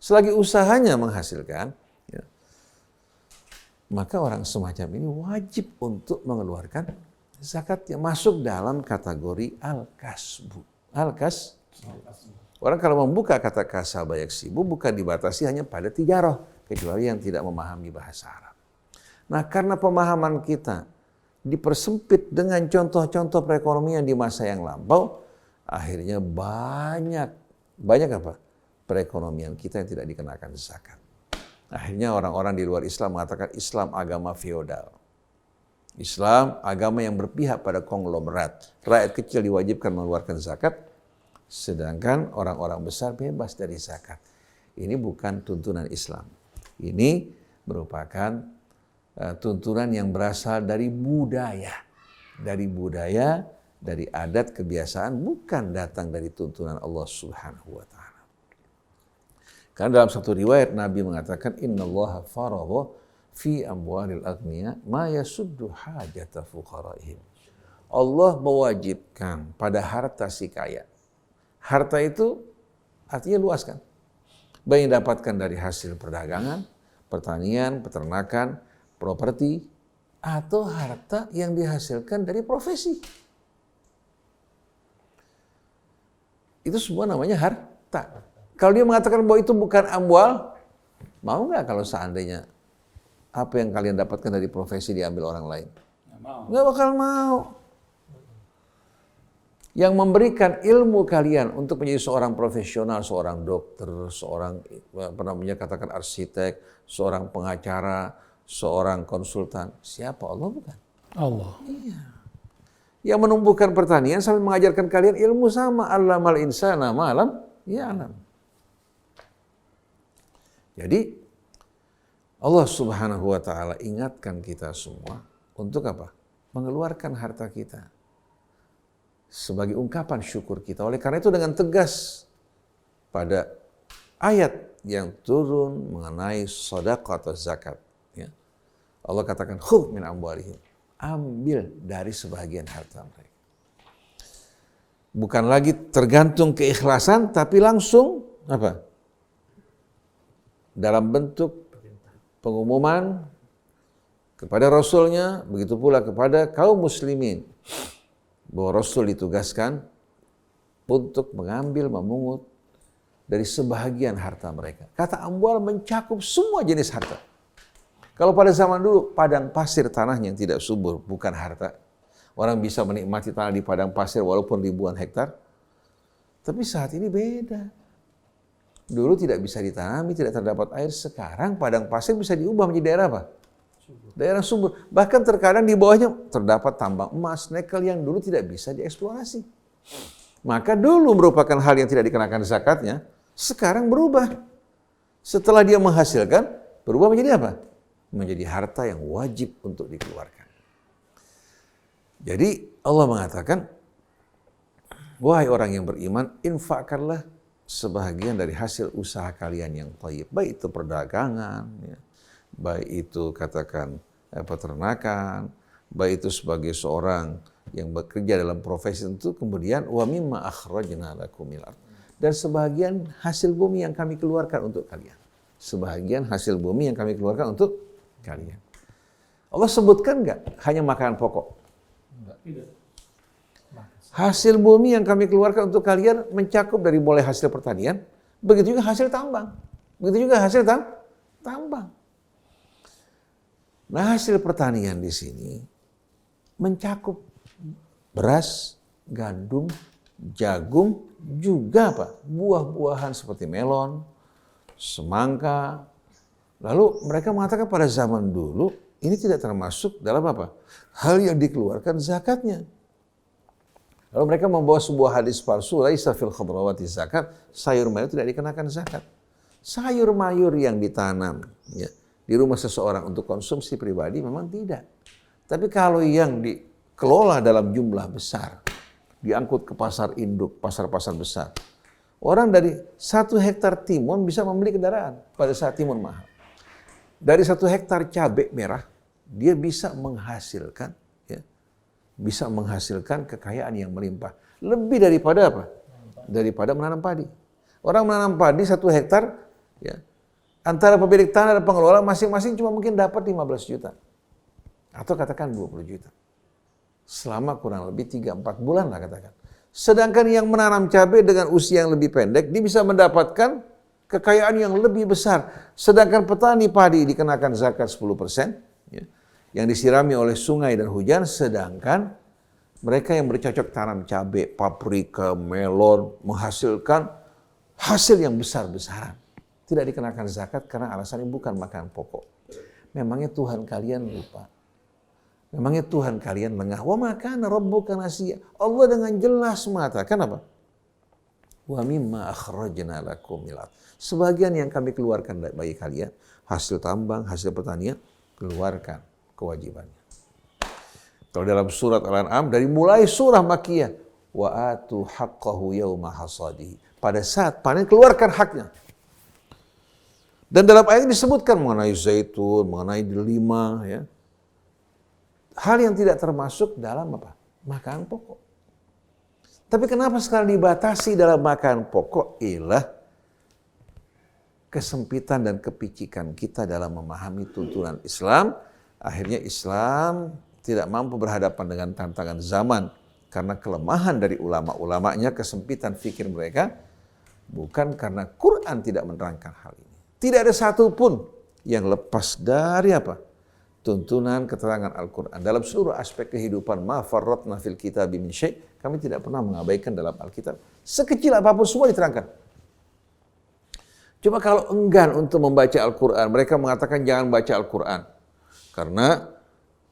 Selagi usahanya menghasilkan, ya, maka orang semacam ini wajib untuk mengeluarkan zakat yang masuk dalam kategori al-kasbu. Orang kalau membuka kata kasaba yaksibu bukan dibatasi hanya pada tijarah, kecuali yang tidak memahami bahasa Arab. Nah, karena pemahaman kita dipersempit dengan contoh-contoh perekonomian di masa yang lampau, akhirnya banyak apa? Perekonomian kita yang tidak dikenakan zakat. Akhirnya orang-orang di luar Islam mengatakan Islam agama feodal. Islam agama yang berpihak pada konglomerat. Rakyat kecil diwajibkan mengeluarkan zakat, sedangkan orang-orang besar bebas dari zakat. Ini bukan tuntunan Islam. Ini merupakan tuntunan yang berasal dari budaya. Dari adat kebiasaan, bukan datang dari tuntunan Allah Subhanahu wa taala. Karena dalam satu riwayat Nabi mengatakan innallaha faradha fi amwalil aghniya ma yasuddu hajata fuqaraihim. Allah mewajibkan pada harta si kaya. Harta itu artinya luas kan. Baik yang dapatkan dari hasil perdagangan, pertanian, peternakan, properti, atau harta yang dihasilkan dari profesi. Itu semua namanya harta. Kalau dia mengatakan bahwa itu bukan amwal, mau nggak kalau seandainya apa yang kalian dapatkan dari profesi diambil orang lain? Nggak bakal mau. Yang memberikan ilmu kalian untuk menjadi seorang profesional, seorang dokter, seorang katakan arsitek, seorang pengacara, seorang konsultan. Siapa? Allah bukan? Allah. Iya. Yang menumbuhkan pertanian sambil mengajarkan kalian ilmu sama. Allamal insana ma lam ya'lam. Jadi Allah Subhanahu wa taala ingatkan kita semua untuk apa? Mengeluarkan harta kita sebagai ungkapan syukur kita. Oleh karena itu dengan tegas pada ayat yang turun mengenai sedekah atau zakat, ya, Allah katakan khudh min amwalihim, ambil dari sebagian harta mereka. Bukan lagi tergantung keikhlasan, tapi langsung apa? Dalam bentuk pengumuman kepada Rasulnya, begitu pula kepada kaum muslimin, bahwa Rasul ditugaskan untuk mengambil, memungut dari sebahagian harta mereka. Kata amwal mencakup semua jenis harta. Kalau pada zaman dulu, padang pasir tanahnya yang tidak subur, bukan harta. Orang bisa menikmati tanah di padang pasir walaupun ribuan hektar. Tapi saat ini beda. Dulu tidak bisa ditanami, tidak terdapat air. Sekarang padang pasir bisa diubah menjadi daerah apa? Daerah subur. Bahkan terkadang di bawahnya terdapat tambang emas, nikel yang dulu tidak bisa dieksplorasi. Maka dulu merupakan hal yang tidak dikenakan zakatnya, sekarang berubah. Setelah dia menghasilkan, berubah menjadi apa? Menjadi harta yang wajib untuk dikeluarkan. Jadi Allah mengatakan, wahai orang yang beriman, infakkanlah sebahagian dari hasil usaha kalian yang thayyib. Baik itu perdagangan, ya. Baik itu katakan peternakan, baik itu sebagai seorang yang bekerja dalam profesi itu, kemudian wa mimma akhrajna lakum minal ardh. Dan sebahagian hasil bumi yang kami keluarkan untuk kalian. Sebahagian hasil bumi yang kami keluarkan untuk kalian. Allah sebutkan enggak hanya makanan pokok? Tidak. Hasil bumi yang kami keluarkan untuk kalian mencakup dari mulai hasil pertanian, begitu juga hasil tambang. Begitu juga hasil tambang. Nah, hasil pertanian di sini mencakup beras, gandum, jagung, juga apa? Buah-buahan seperti melon, semangka. Lalu mereka mengatakan pada zaman dulu ini tidak termasuk dalam apa? Hal yang dikeluarkan zakatnya. Lalu mereka membawa sebuah hadis palsu, laisa fil khadrawati zakat, sayur mayur tidak dikenakan zakat. Sayur mayur yang ditanam ya, di rumah seseorang untuk konsumsi pribadi memang tidak. Tapi kalau yang dikelola dalam jumlah besar, diangkut ke pasar induk, pasar-pasar besar, orang dari 1 hektar timun bisa membeli kendaraan pada saat timun mahal. Dari 1 hektar cabai merah, dia bisa menghasilkan kekayaan yang melimpah. Lebih daripada apa? Daripada menanam padi. Orang menanam padi 1 hektar, ya, antara pemilik tanah dan pengelola masing-masing cuma mungkin dapat 15 juta. Atau katakan 20 juta. Selama kurang lebih 3-4 bulan lah katakan. Sedangkan yang menanam cabai dengan usia yang lebih pendek, dia bisa mendapatkan kekayaan yang lebih besar. Sedangkan petani padi dikenakan zakat 10%, ya, yang disirami oleh sungai dan hujan, sedangkan mereka yang bercocok tanam cabai, paprika, melon, menghasilkan hasil yang besar-besaran. Tidak dikenakan zakat karena alasannya bukan makanan pokok. Memangnya Tuhan kalian lupa? Memangnya Tuhan kalian lengah? Wa ma kana rabbuka nasiya. Allah dengan jelas mengatakan apa? Wa mimma akhrajna lakum minal ardh. Sebagian yang kami keluarkan bagi kalian, hasil tambang, hasil pertanian, keluarkan kewajibannya. Kalau dalam surat Al-An'am, dari mulai surah Makkiyah, wa atu haqqahu yauma hasadihi. Pada saat panen, keluarkan haknya. Dan dalam ayat ini disebutkan mengenai zaitun, mengenai delima, ya. Hal yang tidak termasuk dalam apa? Makanan pokok. Tapi kenapa sekarang dibatasi dalam makanan pokok? Ialah kesempitan dan kepicikan kita dalam memahami tuntunan Islam. Akhirnya Islam tidak mampu berhadapan dengan tantangan zaman karena kelemahan dari ulama-ulamanya, kesempitan fikir mereka, bukan karena Quran tidak menerangkan hal ini. Tidak ada satupun yang lepas dari apa? Tuntunan keterangan Al-Quran. Dalam seluruh aspek kehidupan, ma farratna fil kitabi min syai', kami tidak pernah mengabaikan dalam Alkitab. Sekecil apapun semua diterangkan. Cuma kalau enggan untuk membaca Al-Quran, mereka mengatakan jangan baca Al-Quran. Karena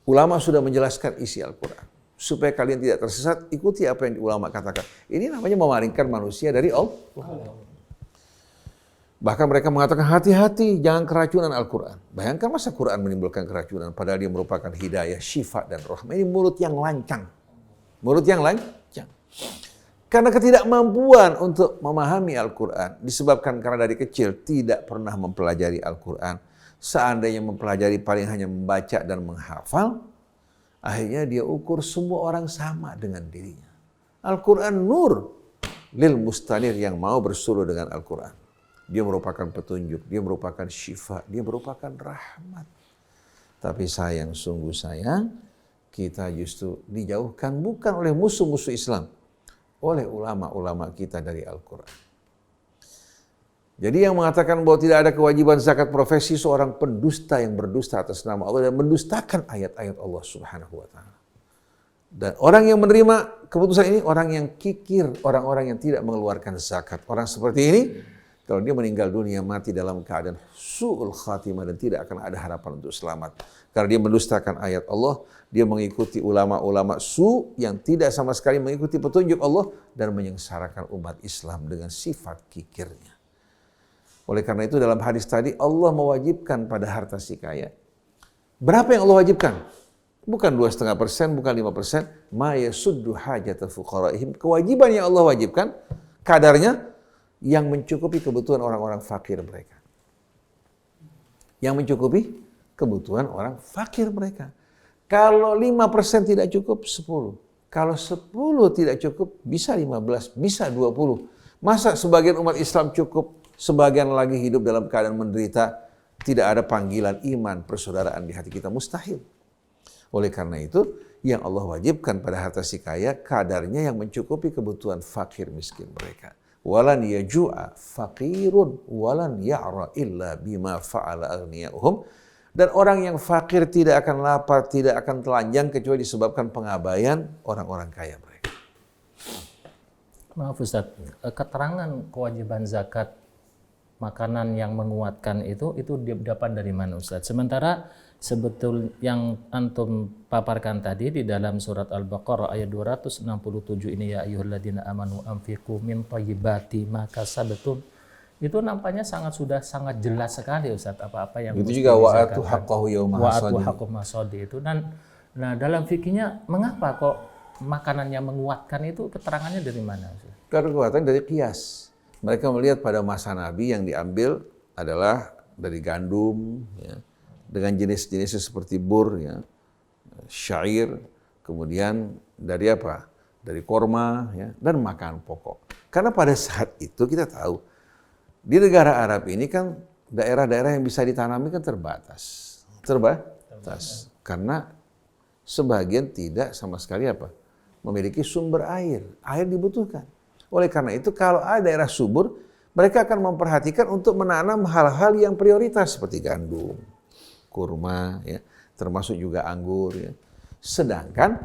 ulama sudah menjelaskan isi Al-Quran. Supaya kalian tidak tersesat, ikuti apa yang ulama katakan. Ini namanya memalingkan manusia dari Allah. Bahkan mereka mengatakan hati-hati, jangan keracunan Al-Quran. Bayangkan masa Quran menimbulkan keracunan, padahal dia merupakan hidayah, syifa, dan rahmah. Ini mulut yang lancang. Mulut yang lancang. Karena ketidakmampuan untuk memahami Al-Quran, disebabkan karena dari kecil tidak pernah mempelajari Al-Quran. Seandainya mempelajari paling hanya membaca dan menghafal, akhirnya dia ukur semua orang sama dengan dirinya. Al-Quran nur lil mustanir, yang mau bersuluh dengan Al-Quran. Dia merupakan petunjuk, dia merupakan syifa, dia merupakan rahmat. Tapi sayang, sungguh sayang, kita justru dijauhkan bukan oleh musuh-musuh Islam, oleh ulama-ulama kita dari Al-Quran. Jadi yang mengatakan bahwa tidak ada kewajiban zakat profesi seorang pendusta yang berdusta atas nama Allah dan mendustakan ayat-ayat Allah Subhanahu wa taala. Dan orang yang menerima keputusan ini orang yang kikir, orang-orang yang tidak mengeluarkan zakat. Orang seperti ini Kalau dia meninggal dunia mati dalam keadaan su'ul khatimah dan tidak akan ada harapan untuk selamat. Karena dia mendustakan ayat Allah, dia mengikuti ulama-ulama yang tidak sama sekali mengikuti petunjuk Allah dan menyengsarakan umat Islam dengan sifat kikirnya. Oleh karena itu dalam hadis tadi Allah mewajibkan pada harta si kaya. Berapa yang Allah wajibkan? Bukan 2,5%, bukan 5%. Ma yasuddu hajata fuqaraihim. Kewajiban yang Allah wajibkan kadarnya yang mencukupi kebutuhan orang-orang fakir mereka. Yang mencukupi kebutuhan orang fakir mereka. Kalau 5% tidak cukup, 10. Kalau 10 tidak cukup, bisa 15, bisa 20. Masa sebagian umat Islam cukup, sebagian lagi hidup dalam keadaan menderita, tidak ada panggilan iman, persaudaraan di hati kita, mustahil. Oleh karena itu, yang Allah wajibkan pada harta si kaya, kadarnya yang mencukupi kebutuhan fakir miskin mereka. Walan yaju'a faqirun walan ya'ra illa bima fa'ala aghniyahum. Dan orang yang fakir tidak akan lapar, tidak akan telanjang kecuali disebabkan pengabaian orang-orang kaya mereka. Maaf Ustaz, keterangan kewajiban zakat makanan yang menguatkan itu dapat dari mana Ustaz? Sementara sebetul yang antum paparkan tadi di dalam surat Al-Baqarah ayat 267 ini, ya ayyuhalladzina amanu anfiqu min thayyibati ma kasabtum, itu nampaknya sangat jelas sekali Ustaz apa-apa yang itu juga wa'atu haqqahu yauma hasadi itu. Dan nah dalam fikihnya mengapa kok makanan yang menguatkan itu keterangannya dari mana Ustaz? Karena kekuatan dari qiyas. Mereka melihat pada masa Nabi yang diambil adalah dari gandum, ya, dengan jenis-jenisnya seperti bur, ya, syair, kemudian dari apa? Dari korma, ya, dan makanan pokok. Karena pada saat itu kita tahu di negara Arab ini kan daerah-daerah yang bisa ditanami kan terbatas. Karena sebagian tidak sama sekali apa? Memiliki sumber air. Air dibutuhkan. Oleh karena itu kalau ada daerah subur, mereka akan memperhatikan untuk menanam hal-hal yang prioritas seperti gandum, kurma, ya, termasuk juga anggur. Ya. Sedangkan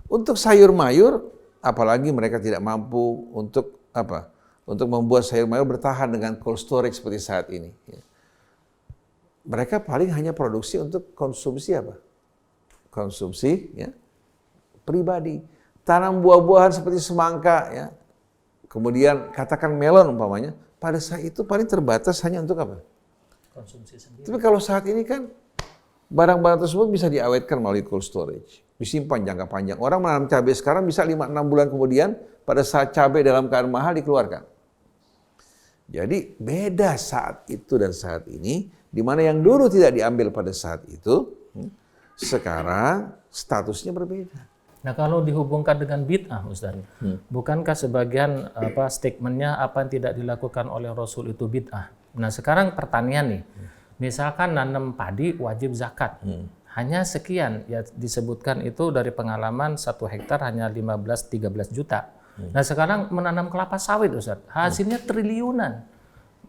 untuk sayur mayur, apalagi mereka tidak mampu untuk apa? Untuk membuat sayur mayur bertahan dengan cold storage seperti saat ini. Ya. Mereka paling hanya produksi untuk konsumsi apa? Konsumsi, ya, pribadi. Tanam buah-buahan seperti semangka, ya. Kemudian katakan melon umpamanya, pada saat itu paling terbatas hanya untuk apa? Konsumsi sendiri. Tapi kalau saat ini kan barang-barang tersebut bisa diawetkan melalui cold storage, disimpan jangka panjang. Orang menanam cabai sekarang bisa 5-6 bulan kemudian pada saat cabai dalam keadaan mahal dikeluarkan. Jadi beda saat itu dan saat ini, di mana yang dulu tidak diambil pada saat itu, sekarang statusnya berbeda. Nah kalau dihubungkan dengan bid'ah Ustaz, bukankah sebagian statementnya apa yang tidak dilakukan oleh Rasul itu bid'ah? Nah sekarang pertanian nih, misalkan nanam padi wajib zakat, hanya sekian, ya disebutkan itu dari pengalaman 1 hektar hanya 15-13 juta. Nah sekarang menanam kelapa sawit Ustaz, hasilnya triliunan.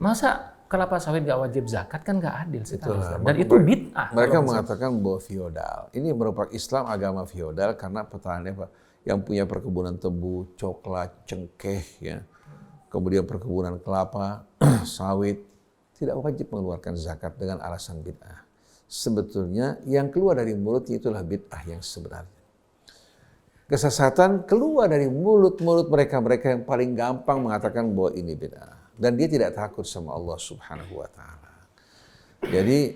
Masa kelapa sawit gak wajib zakat kan gak adil sekali. Dan itu bid'ah. Mereka mengatakan bahwa feodal. Ini merupakan Islam agama feodal karena petani yang punya perkebunan tebu, coklat, cengkeh, ya, kemudian perkebunan kelapa, sawit, tidak wajib mengeluarkan zakat dengan alasan bid'ah. Sebetulnya yang keluar dari mulutnya itulah bid'ah yang sebenarnya. Kesesatan keluar dari mulut-mulut mereka yang paling gampang mengatakan bahwa ini bid'ah. Dan dia tidak takut sama Allah Subhanahu wa ta'ala. Jadi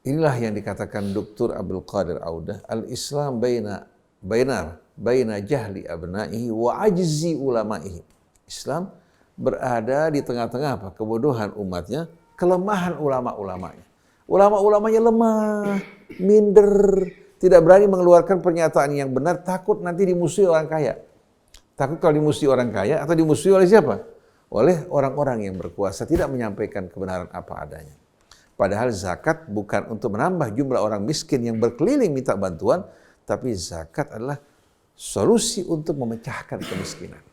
inilah yang dikatakan Dr. Abdul Qadir Audah, al-Islam baina jahli abna'ihi wa ajzi ulama'ihi. Islam berada di tengah-tengah apa? Kebodohan umatnya, kelemahan ulama-ulamanya. Ulama-ulamanya lemah, minder, tidak berani mengeluarkan pernyataan yang benar, takut nanti dimusuhi orang kaya. Takut kalau dimusuhi orang kaya atau dimusuhi oleh siapa? Oleh orang-orang yang berkuasa, tidak menyampaikan kebenaran apa adanya. Padahal zakat bukan untuk menambah jumlah orang miskin yang berkeliling minta bantuan, tapi zakat adalah solusi untuk memecahkan kemiskinan.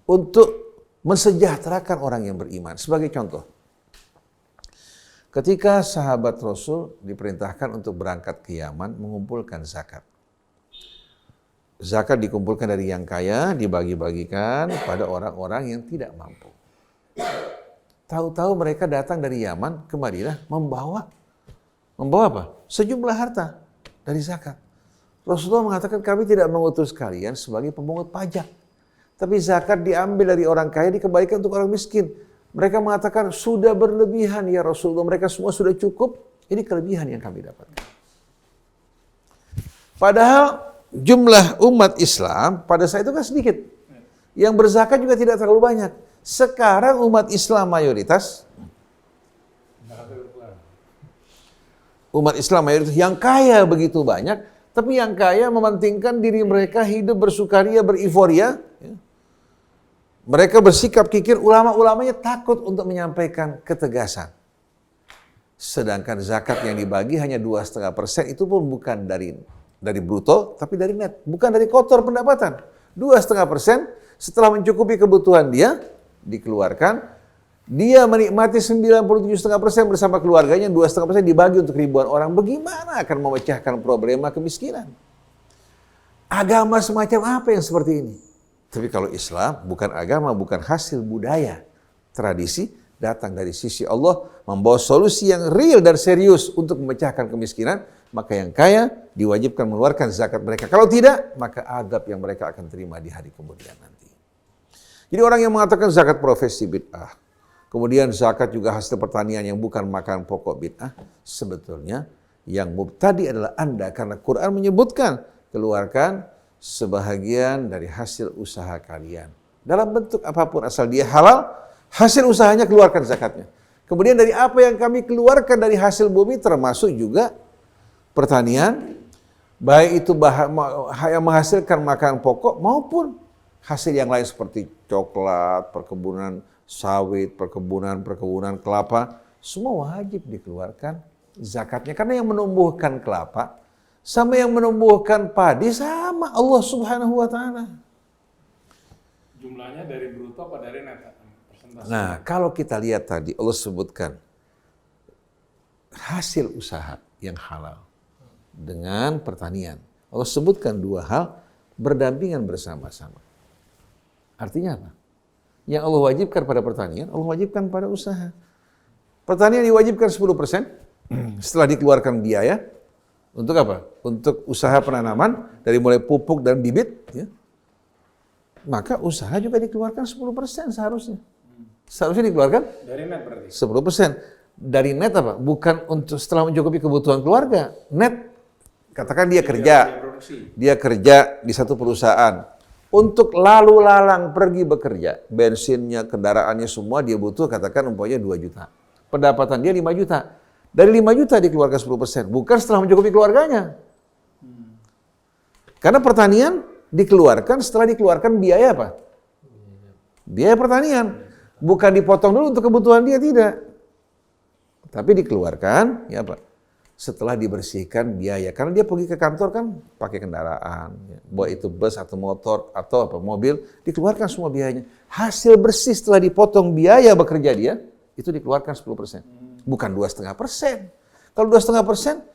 Untuk mensejahterakan orang yang beriman. Sebagai contoh, ketika sahabat Rasul diperintahkan untuk berangkat ke Yaman mengumpulkan zakat. Zakat dikumpulkan dari yang kaya, dibagi-bagikan pada orang-orang yang tidak mampu. tahu-tahu mereka datang dari Yaman ke Madinah membawa apa? Sejumlah harta dari zakat. Rasulullah mengatakan kami tidak mengutus kalian sebagai pemungut pajak. Tapi zakat diambil dari orang kaya dikembalikan untuk orang miskin. Mereka mengatakan sudah berlebihan ya Rasulullah. Mereka semua sudah cukup. Ini kelebihan yang kami dapatkan. Padahal jumlah umat Islam pada saat itu kan sedikit. Yang berzakat juga tidak terlalu banyak. Sekarang umat Islam mayoritas. Umat Islam mayoritas yang kaya begitu banyak. Tapi yang kaya mementingkan diri mereka hidup bersukaria, beriforia. Mereka bersikap kikir, ulama-ulamanya takut untuk menyampaikan ketegasan. Sedangkan zakat yang dibagi hanya 2,5%, itu pun bukan dari bruto, tapi dari net. Bukan dari kotor pendapatan. 2,5% setelah mencukupi kebutuhan dia, dikeluarkan. Dia menikmati 97,5% bersama keluarganya, 2,5% dibagi untuk ribuan orang. Bagaimana akan memecahkan problema kemiskinan? Agama semacam apa yang seperti ini? Tapi kalau Islam bukan agama, bukan hasil budaya, tradisi, datang dari sisi Allah, membawa solusi yang real dan serius untuk memecahkan kemiskinan, maka yang kaya diwajibkan mengeluarkan zakat mereka. Kalau tidak, maka adab yang mereka akan terima di hari kemudian nanti. Jadi orang yang mengatakan zakat profesi bid'ah, kemudian zakat juga hasil pertanian yang bukan makanan pokok bid'ah, sebetulnya yang mubtadi adalah Anda, karena Quran menyebutkan keluarkan sebahagian dari hasil usaha kalian. Dalam bentuk apapun asal dia halal, hasil usahanya keluarkan zakatnya. Kemudian dari apa yang kami keluarkan dari hasil bumi termasuk juga pertanian, baik itu yang menghasilkan makanan pokok maupun hasil yang lain seperti coklat, perkebunan sawit, perkebunan kelapa, semua wajib dikeluarkan zakatnya. Karena yang menumbuhkan kelapa sama yang menumbuhkan padi sama Allah Subhanahu wa Ta'ala. Jumlahnya dari bruto apa dari net? Nah, kalau kita lihat tadi Allah sebutkan hasil usaha yang halal dengan pertanian. Allah sebutkan dua hal berdampingan bersama-sama. Artinya apa? Yang Allah wajibkan pada pertanian, Allah wajibkan pada usaha. Pertanian diwajibkan 10%, setelah dikeluarkan biaya, untuk apa? Untuk usaha penanaman, dari mulai pupuk dan bibit, ya. Maka usaha juga dikeluarkan 10% seharusnya. Seharusnya dikeluarkan? Dari net berarti? 10%. Dari net apa? Bukan untuk setelah mencukupi kebutuhan keluarga. Net, katakan dia kerja di satu perusahaan. Untuk lalu lalang pergi bekerja, bensinnya, kendaraannya semua dia butuh, katakan umpamanya 2 juta. Pendapatan dia 5 juta. Dari 5 juta dikeluarkan 10%, bukan setelah mencukupi keluarganya. Karena pertanian dikeluarkan setelah dikeluarkan biaya apa? Biaya pertanian. Bukan dipotong dulu untuk kebutuhan dia, tidak. Tapi dikeluarkan, ya Pak, setelah dibersihkan biaya. Karena dia pergi ke kantor kan pakai kendaraan, ya. Baik itu bus atau motor atau apa mobil, dikeluarkan semua biayanya. Hasil bersih setelah dipotong biaya bekerja dia, itu dikeluarkan 10%. Bukan 2,5%. Kalau 2,5%,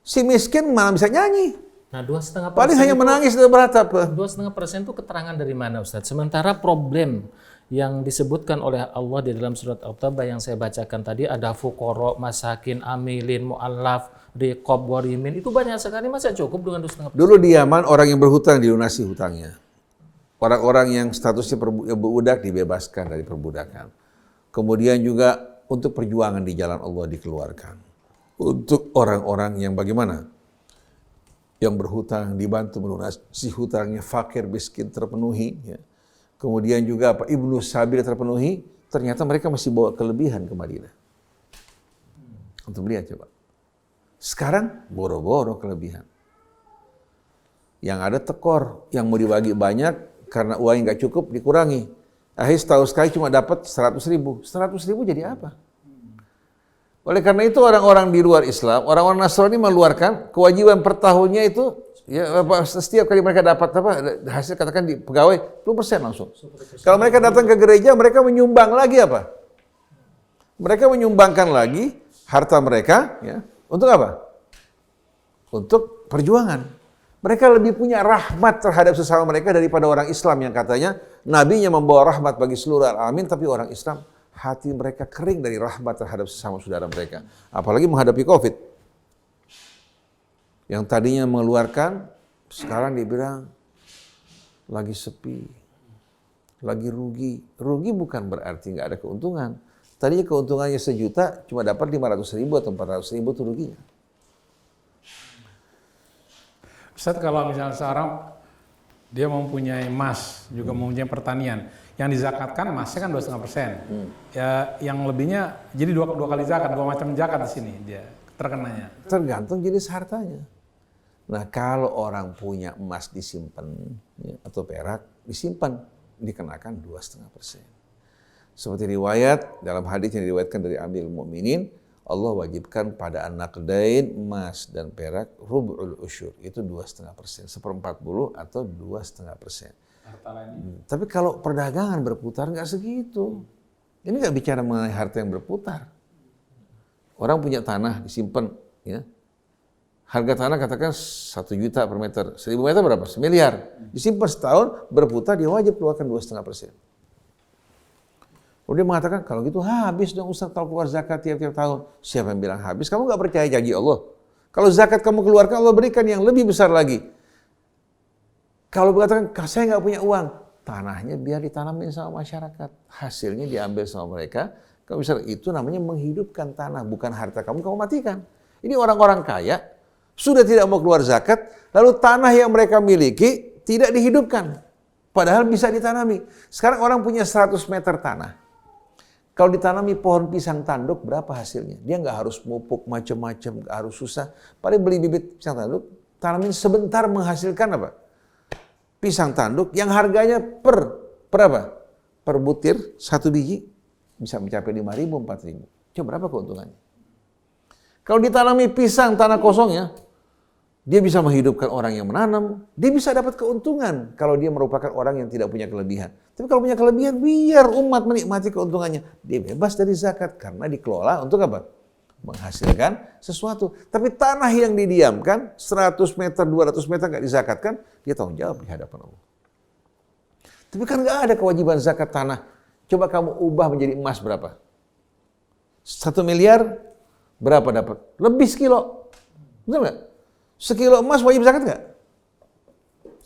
si miskin malah bisa nyanyi. Nah, 2,5% paling hanya menangis dan beratap. 2,5% itu keterangan dari mana, Ustadz? Sementara problem yang disebutkan oleh Allah di dalam surat At-Taubah yang saya bacakan tadi, ada fuqara, masakin, amilin, mu'allaf, riqab, warimin, itu banyak sekali, masa cukup dengan 2,5%? Dulu di Yaman orang yang berhutang dilunasi hutangnya. Orang-orang yang statusnya budak dibebaskan dari perbudakan. Kemudian juga untuk perjuangan di jalan Allah dikeluarkan. Untuk orang-orang yang bagaimana? Yang berhutang dibantu melunasi hutangnya, fakir, miskin terpenuhi, ya. Kemudian juga Ibnu Sabil terpenuhi, ternyata mereka masih bawa kelebihan ke Madinah. Untuk lihat coba. Sekarang boro-boro kelebihan. Yang ada tekor, yang mau dibagi banyak karena uangnya nggak cukup dikurangi. Akhirnya setahun sekali cuma dapat 100.000. 100.000 jadi apa? Oleh karena itu orang-orang di luar Islam, orang-orang Nasrani mengeluarkan kewajiban per tahunnya itu, ya, setiap kali mereka dapat hasil, katakan di pegawai 10% langsung. Kalau mereka datang ke gereja, mereka menyumbang lagi apa? Mereka menyumbangkan lagi harta mereka, ya, untuk apa? Untuk perjuangan. Mereka lebih punya rahmat terhadap sesama mereka daripada orang Islam yang katanya nabinya membawa rahmat bagi seluruh alamin, tapi orang Islam hati mereka kering dari rahmat terhadap sesama saudara mereka. Apalagi menghadapi COVID. Yang tadinya mengeluarkan, sekarang dibilang lagi sepi, lagi rugi. Rugi bukan berarti nggak ada keuntungan. Tadinya keuntungannya 1 juta, cuma dapat 500.000 atau 400.000 itu ruginya. Ustaz, kalau misalnya seorang dia mempunyai emas, juga mempunyai pertanian, yang dizakatkan emasnya kan 2,5%. Ya, yang lebihnya jadi dua kali zakat, 2 macam zakat di sini dia terkenanya. Tergantung jenis hartanya. Nah, kalau orang punya emas disimpan ya, atau perak disimpan, dikenakan 2,5%. Seperti riwayat dalam hadis yang diriwayatkan dari Amirul Mukminin, Allah wajibkan pada an-naqdain emas dan perak rub'ul usyur, itu 2,5%, 1/40 atau 2,5%. Tapi kalau perdagangan berputar nggak segitu. Ini nggak bicara mengenai harta yang berputar. Orang punya tanah disimpan, ya. Harga tanah katakan 1 juta per meter, 1.000 meter berapa? 1 miliar. Disimpan setahun, berputar, dia wajib keluarkan 2,5%. Dia mengatakan, kalau gitu habis dong Ustaz kalau keluar zakat tiap-tiap tahun. Siapa yang bilang habis? Kamu nggak percaya janji Allah. Kalau zakat kamu keluarkan, Allah berikan yang lebih besar lagi. Kalau mengatakan, saya nggak punya uang, tanahnya biar ditanamin sama masyarakat. Hasilnya diambil sama mereka. Kalau misalnya itu namanya menghidupkan tanah, bukan harta kamu matikan. Ini orang-orang kaya, sudah tidak mau keluar zakat, lalu tanah yang mereka miliki tidak dihidupkan. Padahal bisa ditanami. Sekarang orang punya 100 meter tanah. Kalau ditanami pohon pisang tanduk, berapa hasilnya? Dia nggak harus pupuk macam-macam, nggak harus susah. Paling beli bibit pisang tanduk, tanamin sebentar menghasilkan apa? Pisang tanduk yang harganya per apa? Per butir, 1 biji, bisa mencapai 5.000, 4.000. Coba berapa keuntungannya? Kalau ditanami pisang tanah kosongnya, dia bisa menghidupkan orang yang menanam, dia bisa dapat keuntungan kalau dia merupakan orang yang tidak punya kelebihan. Tapi kalau punya kelebihan, biar umat menikmati keuntungannya. Dia bebas dari zakat karena dikelola untuk apa? Menghasilkan sesuatu. Tapi tanah yang didiamkan, 100 meter, 200 meter nggak dizakatkan, dia tanggung jawab di hadapan Allah. Tapi kan nggak ada kewajiban zakat tanah. Coba kamu ubah menjadi emas berapa? 1 miliar, berapa dapat? Lebih sekilo. Betul nggak? Sekilo emas wajib zakat nggak?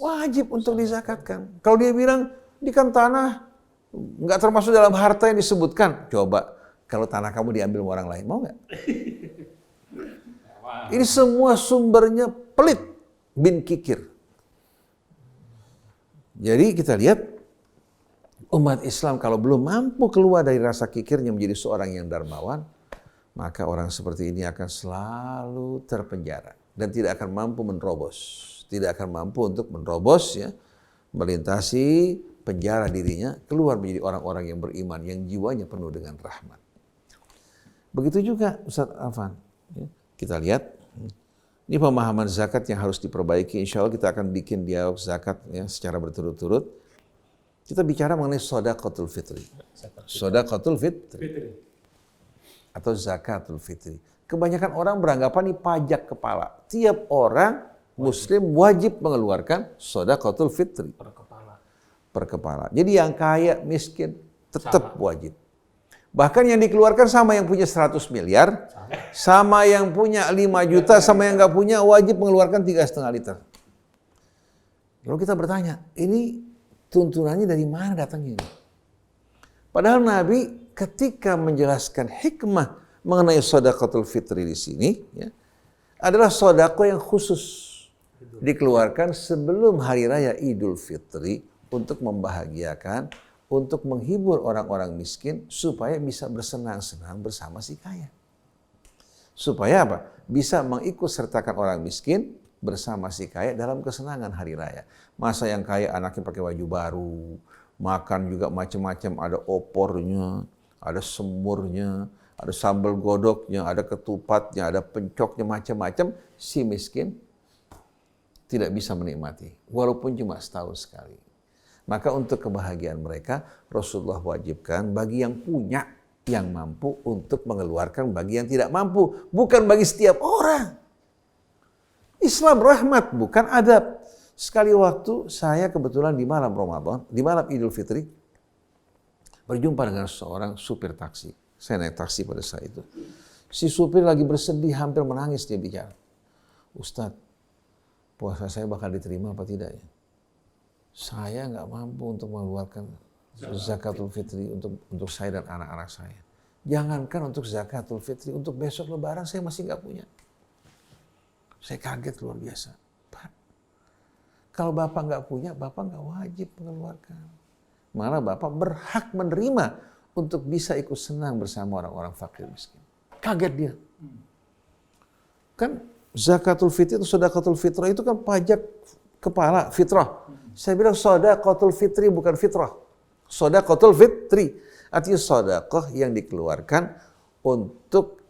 Wajib untuk dizakatkan. Kalau dia bilang, ini kan tanah nggak termasuk dalam harta yang disebutkan. Coba, kalau tanah kamu diambil orang lain, mau nggak? Ini semua sumbernya pelit bin kikir. Jadi kita lihat, umat Islam kalau belum mampu keluar dari rasa kikirnya menjadi seorang yang dermawan, maka orang seperti ini akan selalu terpenjara. Dan tidak akan mampu menerobos, tidak akan mampu untuk menerobos, ya, melintasi penjara dirinya, keluar menjadi orang-orang yang beriman, yang jiwanya penuh dengan rahmat. Begitu juga Ustaz Afan, ya, kita lihat, ini pemahaman zakat yang harus diperbaiki. Insya Allah kita akan bikin dialog zakat, ya, secara berturut-turut. Kita bicara mengenai shadaqatul fitri, shadaqatul fitri, atau zakatul fitri. Kebanyakan orang beranggapan ini pajak kepala. Tiap orang Muslim wajib mengeluarkan shadaqatul fitri. Per kepala. Jadi yang kaya, miskin, tetap wajib. Bahkan yang dikeluarkan sama yang punya 100 miliar, sama yang punya 5 juta, sama yang nggak punya wajib mengeluarkan 3,5 liter. Lalu kita bertanya, ini tuntunannya dari mana datangnya ini? Padahal Nabi ketika menjelaskan hikmah mengenai shadaqatul fitri di sini, ya, adalah sedekah yang khusus dikeluarkan sebelum hari raya Idul Fitri untuk membahagiakan, untuk menghibur orang-orang miskin supaya bisa bersenang-senang bersama si kaya. Supaya apa? Bisa mengikut sertakan orang miskin bersama si kaya dalam kesenangan hari raya. Masa yang kaya anaknya pakai baju baru, makan juga macam-macam, ada opornya, ada semurnya, ada sambal godoknya, ada ketupatnya, ada pencoknya, macam-macam. Si miskin tidak bisa menikmati, walaupun cuma setahun sekali. Maka untuk kebahagiaan mereka, Rasulullah wajibkan bagi yang punya, yang mampu untuk mengeluarkan bagi yang tidak mampu. Bukan bagi setiap orang. Islam rahmat, bukan adab. Sekali waktu saya kebetulan di malam Ramadan, di malam Idul Fitri, Berjumpa dengan seorang supir taksi. Saya naik taksi pada saat itu. Si supir lagi bersedih, hampir menangis dia bicara. Ustadz, puasa saya bakal diterima apa tidak ya? Saya nggak mampu untuk mengeluarkan zakatul fitri untuk saya dan anak-anak saya. Jangankan untuk zakatul fitri, untuk besok lebaran saya masih nggak punya. Saya kaget luar biasa. Pak, kalau Bapak nggak punya, Bapak nggak wajib mengeluarkan. Malah Bapak berhak menerima untuk bisa ikut senang bersama orang-orang fakir miskin. Kaget dia. Kan zakatul fitri itu sedekatul fitrah itu kan pajak kepala fitrah. Saya bilang sedekatul fitri bukan fitrah. Sedekatul fitri artinya sedekah yang dikeluarkan untuk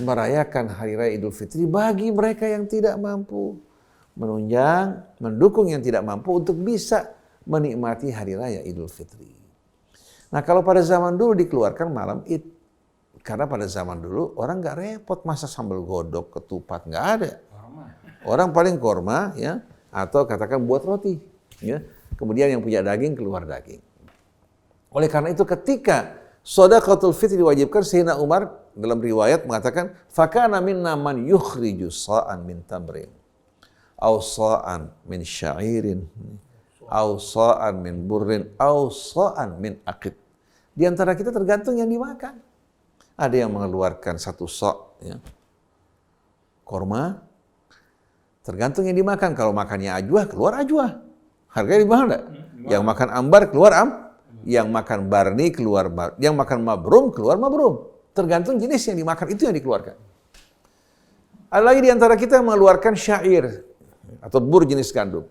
merayakan hari raya Idul Fitri bagi mereka yang tidak mampu, menunjang, mendukung yang tidak mampu untuk bisa menikmati hari raya Idul Fitri. Nah, kalau pada zaman dulu dikeluarkan malam Id, karena pada zaman dulu orang nggak repot masak sambal godok, ketupat, nggak ada. Orang paling korma ya, atau katakan buat roti, ya. Kemudian yang punya daging keluar daging. Oleh karena itu ketika shadaqatul fitri diwajibkan, Sayyidina Umar dalam riwayat mengatakan, "Fakana minna man yukhriju sa'an min tamrin, aw sa'an min sya'irin, aw sa'an min burrin, aw sa'an min aqid." Di antara kita tergantung yang dimakan. Ada yang mengeluarkan 1 sa' ya, korma, tergantung yang dimakan. Kalau makannya ajwa, keluar ajwa. Harganya di mana? Yang makan ambar, keluar yang makan barni, keluar bar. Yang makan mabrum, keluar mabrum. Tergantung jenis yang dimakan, itu yang dikeluarkan. Ada lagi di antara kita yang mengeluarkan syair atau bur jenis gandum.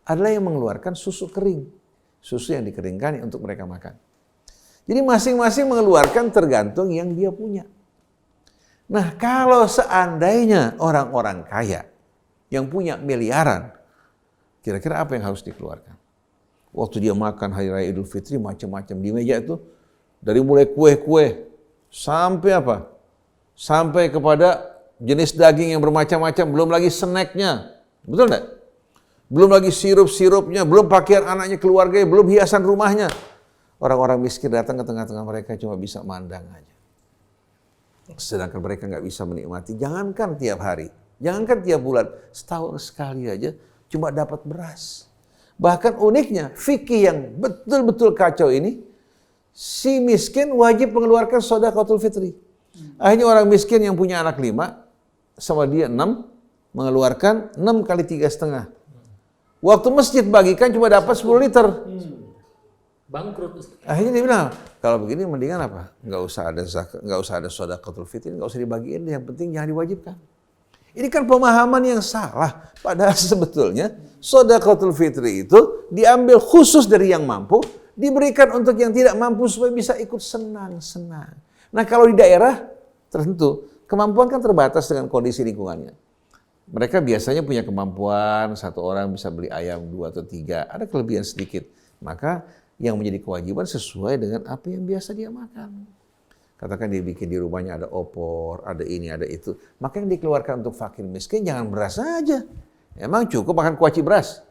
Ada yang mengeluarkan susu kering. Susu yang dikeringkan untuk mereka makan. Jadi masing-masing mengeluarkan tergantung yang dia punya. Nah, kalau seandainya orang-orang kaya yang punya miliaran, kira-kira apa yang harus dikeluarkan? Waktu dia makan hari raya Idul Fitri macam-macam di meja itu, dari mulai kue-kue sampai apa? Sampai kepada jenis daging yang bermacam-macam, belum lagi snacknya. Betul enggak? Belum lagi sirup-sirupnya, belum pakaian anaknya, keluarganya, belum hiasan rumahnya. Orang-orang miskin datang ke tengah-tengah mereka cuma bisa mandang aja. Sedangkan mereka nggak bisa menikmati. Jangankan tiap hari, jangankan tiap bulan, setahun sekali aja cuma dapat beras. Bahkan uniknya, fikih yang betul-betul kacau ini, si miskin wajib mengeluarkan shadaqatul fitri. Akhirnya orang miskin yang punya anak 5, sama dia 6, mengeluarkan 6 kali 3,5. Waktu masjid bagikan cuma dapat 10 liter. Bangkrut. Akhirnya dia bilang, kalau begini mendingan apa? Nggak usah ada zakat, nggak usah ada shadaqatul fitri, nggak usah dibagiin, yang penting jangan diwajibkan. Ini kan pemahaman yang salah. Padahal sebetulnya shadaqatul fitri itu diambil khusus dari yang mampu, diberikan untuk yang tidak mampu supaya bisa ikut senang-senang. Nah, kalau di daerah tertentu, kemampuan kan terbatas dengan kondisi lingkungannya. Mereka biasanya punya kemampuan, 1 orang bisa beli ayam 2 atau 3, ada kelebihan sedikit. Maka yang menjadi kewajiban sesuai dengan apa yang biasa dia makan. Katakan dia bikin di rumahnya ada opor, ada ini, ada itu. Maka yang dikeluarkan untuk fakir miskin jangan beras saja. Emang cukup makan kuaci beras.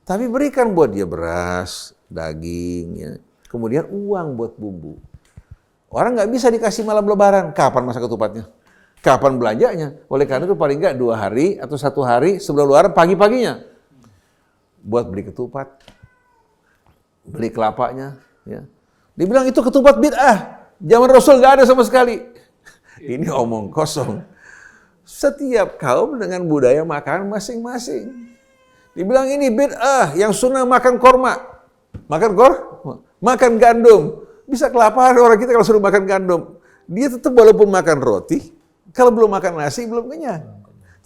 Tapi berikan buat dia beras, daging, ya. Kemudian uang buat bumbu. Orang nggak bisa dikasih malam lebaran. Kapan masa ketupatnya? Kapan belanjanya? Oleh karena itu paling nggak 2 hari atau 1 hari sebelum lebaran pagi-paginya. Buat beli ketupat. Beli kelapanya, ya. Dibilang itu ketupat bid'ah. Zaman Rasul nggak ada sama sekali. Ini omong kosong. Setiap kaum dengan budaya makan masing-masing. Dibilang ini bid'ah, yang sunnah makan korma. Makan gandum. Bisa kelaparan orang kita kalau suruh makan gandum. Dia tetap walaupun makan roti, kalau belum makan nasi belum kenyang.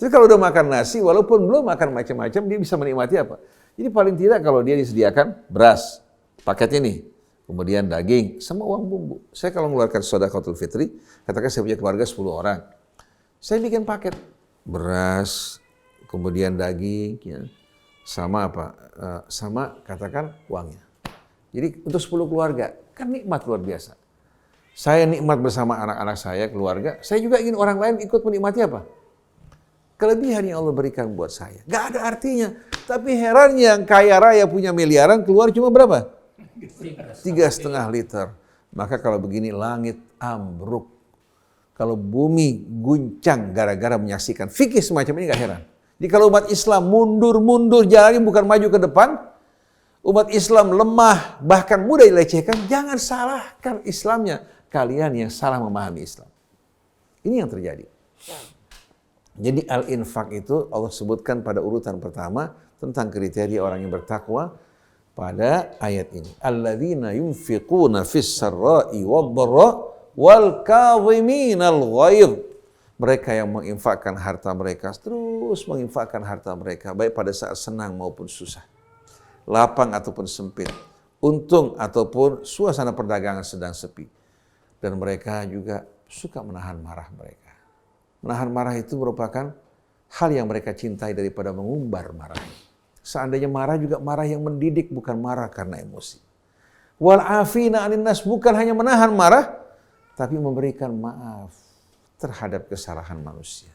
Tapi kalau udah makan nasi, walaupun belum makan macam-macam, dia bisa menikmati apa? Jadi paling tidak kalau dia disediakan beras, paketnya nih, kemudian daging, sama uang bumbu. Saya kalau mengeluarkan shadaqatul fitri, katakan saya punya keluarga 10 orang. Saya bikin paket beras, kemudian daging, ya, sama apa? Sama katakan uangnya. Jadi untuk 10 keluarga, kan nikmat luar biasa. Saya nikmat bersama anak-anak saya, keluarga. Saya juga ingin orang lain ikut menikmati apa? Kelebihan yang Allah berikan buat saya. Gak ada artinya. Tapi herannya yang kaya raya punya miliaran, keluar cuma berapa? 3,5 liter. Maka kalau begini langit ambruk. Kalau bumi guncang gara-gara menyaksikan fikih semacam ini, gak heran. Jadi kalau umat Islam mundur-mundur jalannya bukan maju ke depan, umat Islam lemah bahkan mudah dilecehkan, jangan salahkan Islamnya. Kalian yang salah memahami Islam. Ini yang terjadi. Jadi al-infaq itu Allah sebutkan pada urutan pertama tentang kriteria orang yang bertakwa pada ayat ini. Alladzina yunfiquna fis sarra'i wad-dharra wal kadhiminal ghaidh. Mereka yang menginfakkan harta mereka, terus menginfakkan harta mereka baik pada saat senang maupun susah, lapang ataupun sempit, untung ataupun suasana perdagangan sedang sepi. Dan mereka juga suka menahan marah mereka. Menahan marah itu merupakan hal yang mereka cintai daripada mengumbar marah. Seandainya marah juga marah yang mendidik, bukan marah karena emosi. Wal afina 'anin nas, bukan hanya menahan marah, tapi memberikan maaf terhadap kesalahan manusia.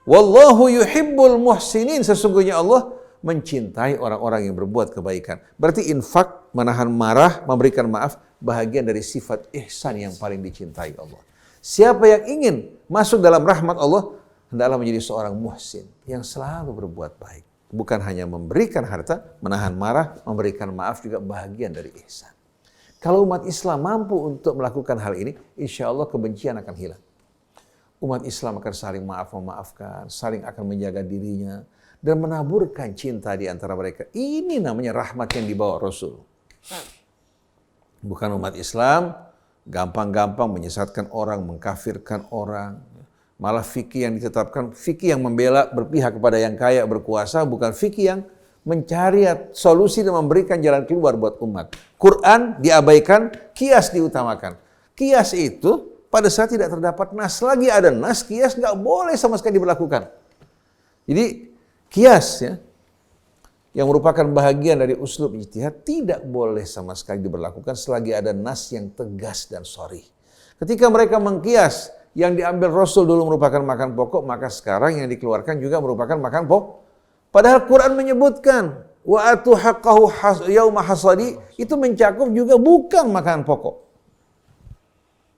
Wallahu yuhibbul muhsinin, sesungguhnya Allah mencintai orang-orang yang berbuat kebaikan. Berarti infak, menahan marah, memberikan maaf, bahagian dari sifat ihsan yang paling dicintai Allah. Siapa yang ingin masuk dalam rahmat Allah, hendaklah menjadi seorang muhsin yang selalu berbuat baik. Bukan hanya memberikan harta, menahan marah, memberikan maaf juga bahagian dari ihsan. Kalau umat Islam mampu untuk melakukan hal ini, insya Allah kebencian akan hilang. Umat Islam akan saling memaafkan, saling akan menjaga dirinya, dan menaburkan cinta di antara mereka. Ini namanya rahmat yang dibawa Rasul. Bukan umat Islam gampang-gampang menyesatkan orang, mengkafirkan orang. Malah fikih yang ditetapkan, fikih yang membela berpihak kepada yang kaya berkuasa, bukan fikih yang mencari solusi dan memberikan jalan keluar buat umat. Quran diabaikan, qiyas diutamakan. Qiyas itu pada saat tidak terdapat nas, lagi ada nas, qiyas nggak boleh sama sekali diberlakukan. Jadi qiyas ya, yang merupakan bahagian dari uslub ijtihad tidak boleh sama sekali diberlakukan selagi ada nas yang tegas dan sharih. Ketika mereka mengkias yang diambil Rasul dulu merupakan makan pokok, maka sekarang yang dikeluarkan juga merupakan makan pokok. Padahal Quran menyebutkan wa atu haqqahu yauma hasadi, itu mencakup juga bukan makan pokok.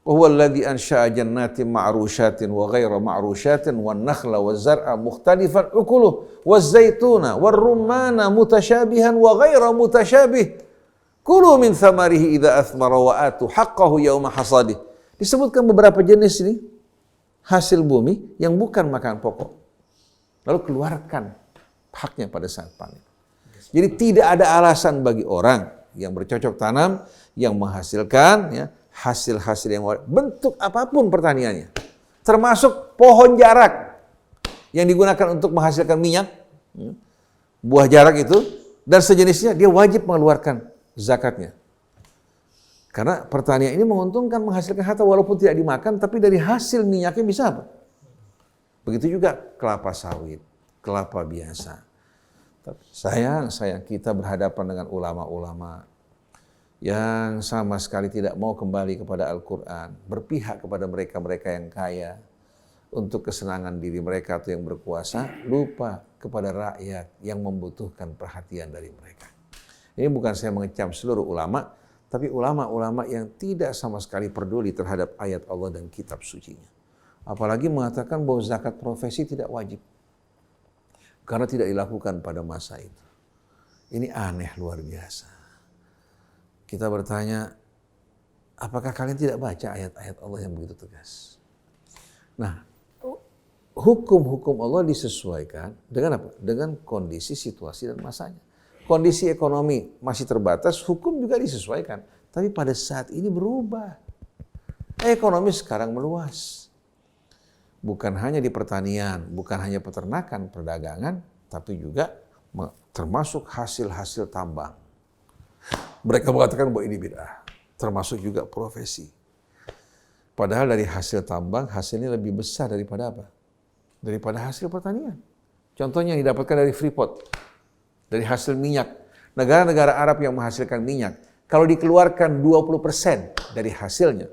Huwa alladhi ansha'a jannatin ma'rushatin wa ghaira ma'rushatin wan nakhla waz zar'a mukhtalifan ukuluh waz zaituna war rumana mutasyabihan wa ghaira mutasyabih. Kulu min thamarihi idza athmara wa atu haqqahu yauma hasadih. Disebutkan beberapa jenis ini hasil bumi yang bukan makan pokok. Lalu keluarkan haknya pada saat panen. Jadi tidak ada alasan bagi orang yang bercocok tanam yang menghasilkan ya hasil-hasil yang bentuk apapun pertaniannya, termasuk pohon jarak yang digunakan untuk menghasilkan minyak, buah jarak itu dan sejenisnya, dia wajib mengeluarkan zakatnya. Karena pertanian ini menguntungkan, menghasilkan harta walaupun tidak dimakan, tapi dari hasil minyaknya bisa apa? Begitu juga kelapa sawit, kelapa biasa. Sayang kita berhadapan dengan ulama-ulama yang sama sekali tidak mau kembali kepada Al-Quran, berpihak kepada mereka-mereka yang kaya untuk kesenangan diri mereka atau yang berkuasa, lupa kepada rakyat yang membutuhkan perhatian dari mereka. Ini bukan saya mengecam seluruh ulama, tapi ulama-ulama yang tidak sama sekali peduli terhadap ayat Allah dan kitab sucinya. Apalagi mengatakan bahwa zakat profesi tidak wajib, karena tidak dilakukan pada masa itu. Ini aneh luar biasa. Kita bertanya, apakah kalian tidak baca ayat-ayat Allah yang begitu tegas? Nah, hukum-hukum Allah disesuaikan dengan apa? Dengan kondisi, situasi, dan masanya. Kondisi ekonomi masih terbatas, hukum juga disesuaikan. Tapi pada saat ini berubah. Ekonomi sekarang meluas. Bukan hanya di pertanian, bukan hanya peternakan, perdagangan, tapi juga termasuk hasil-hasil tambang. Mereka mengatakan bahwa ini bid'ah, termasuk juga profesi. Padahal dari hasil tambang, hasilnya lebih besar daripada apa? Daripada hasil pertanian. Contohnya yang didapatkan dari Freeport, dari hasil minyak. Negara-negara Arab yang menghasilkan minyak, kalau dikeluarkan 20% dari hasilnya,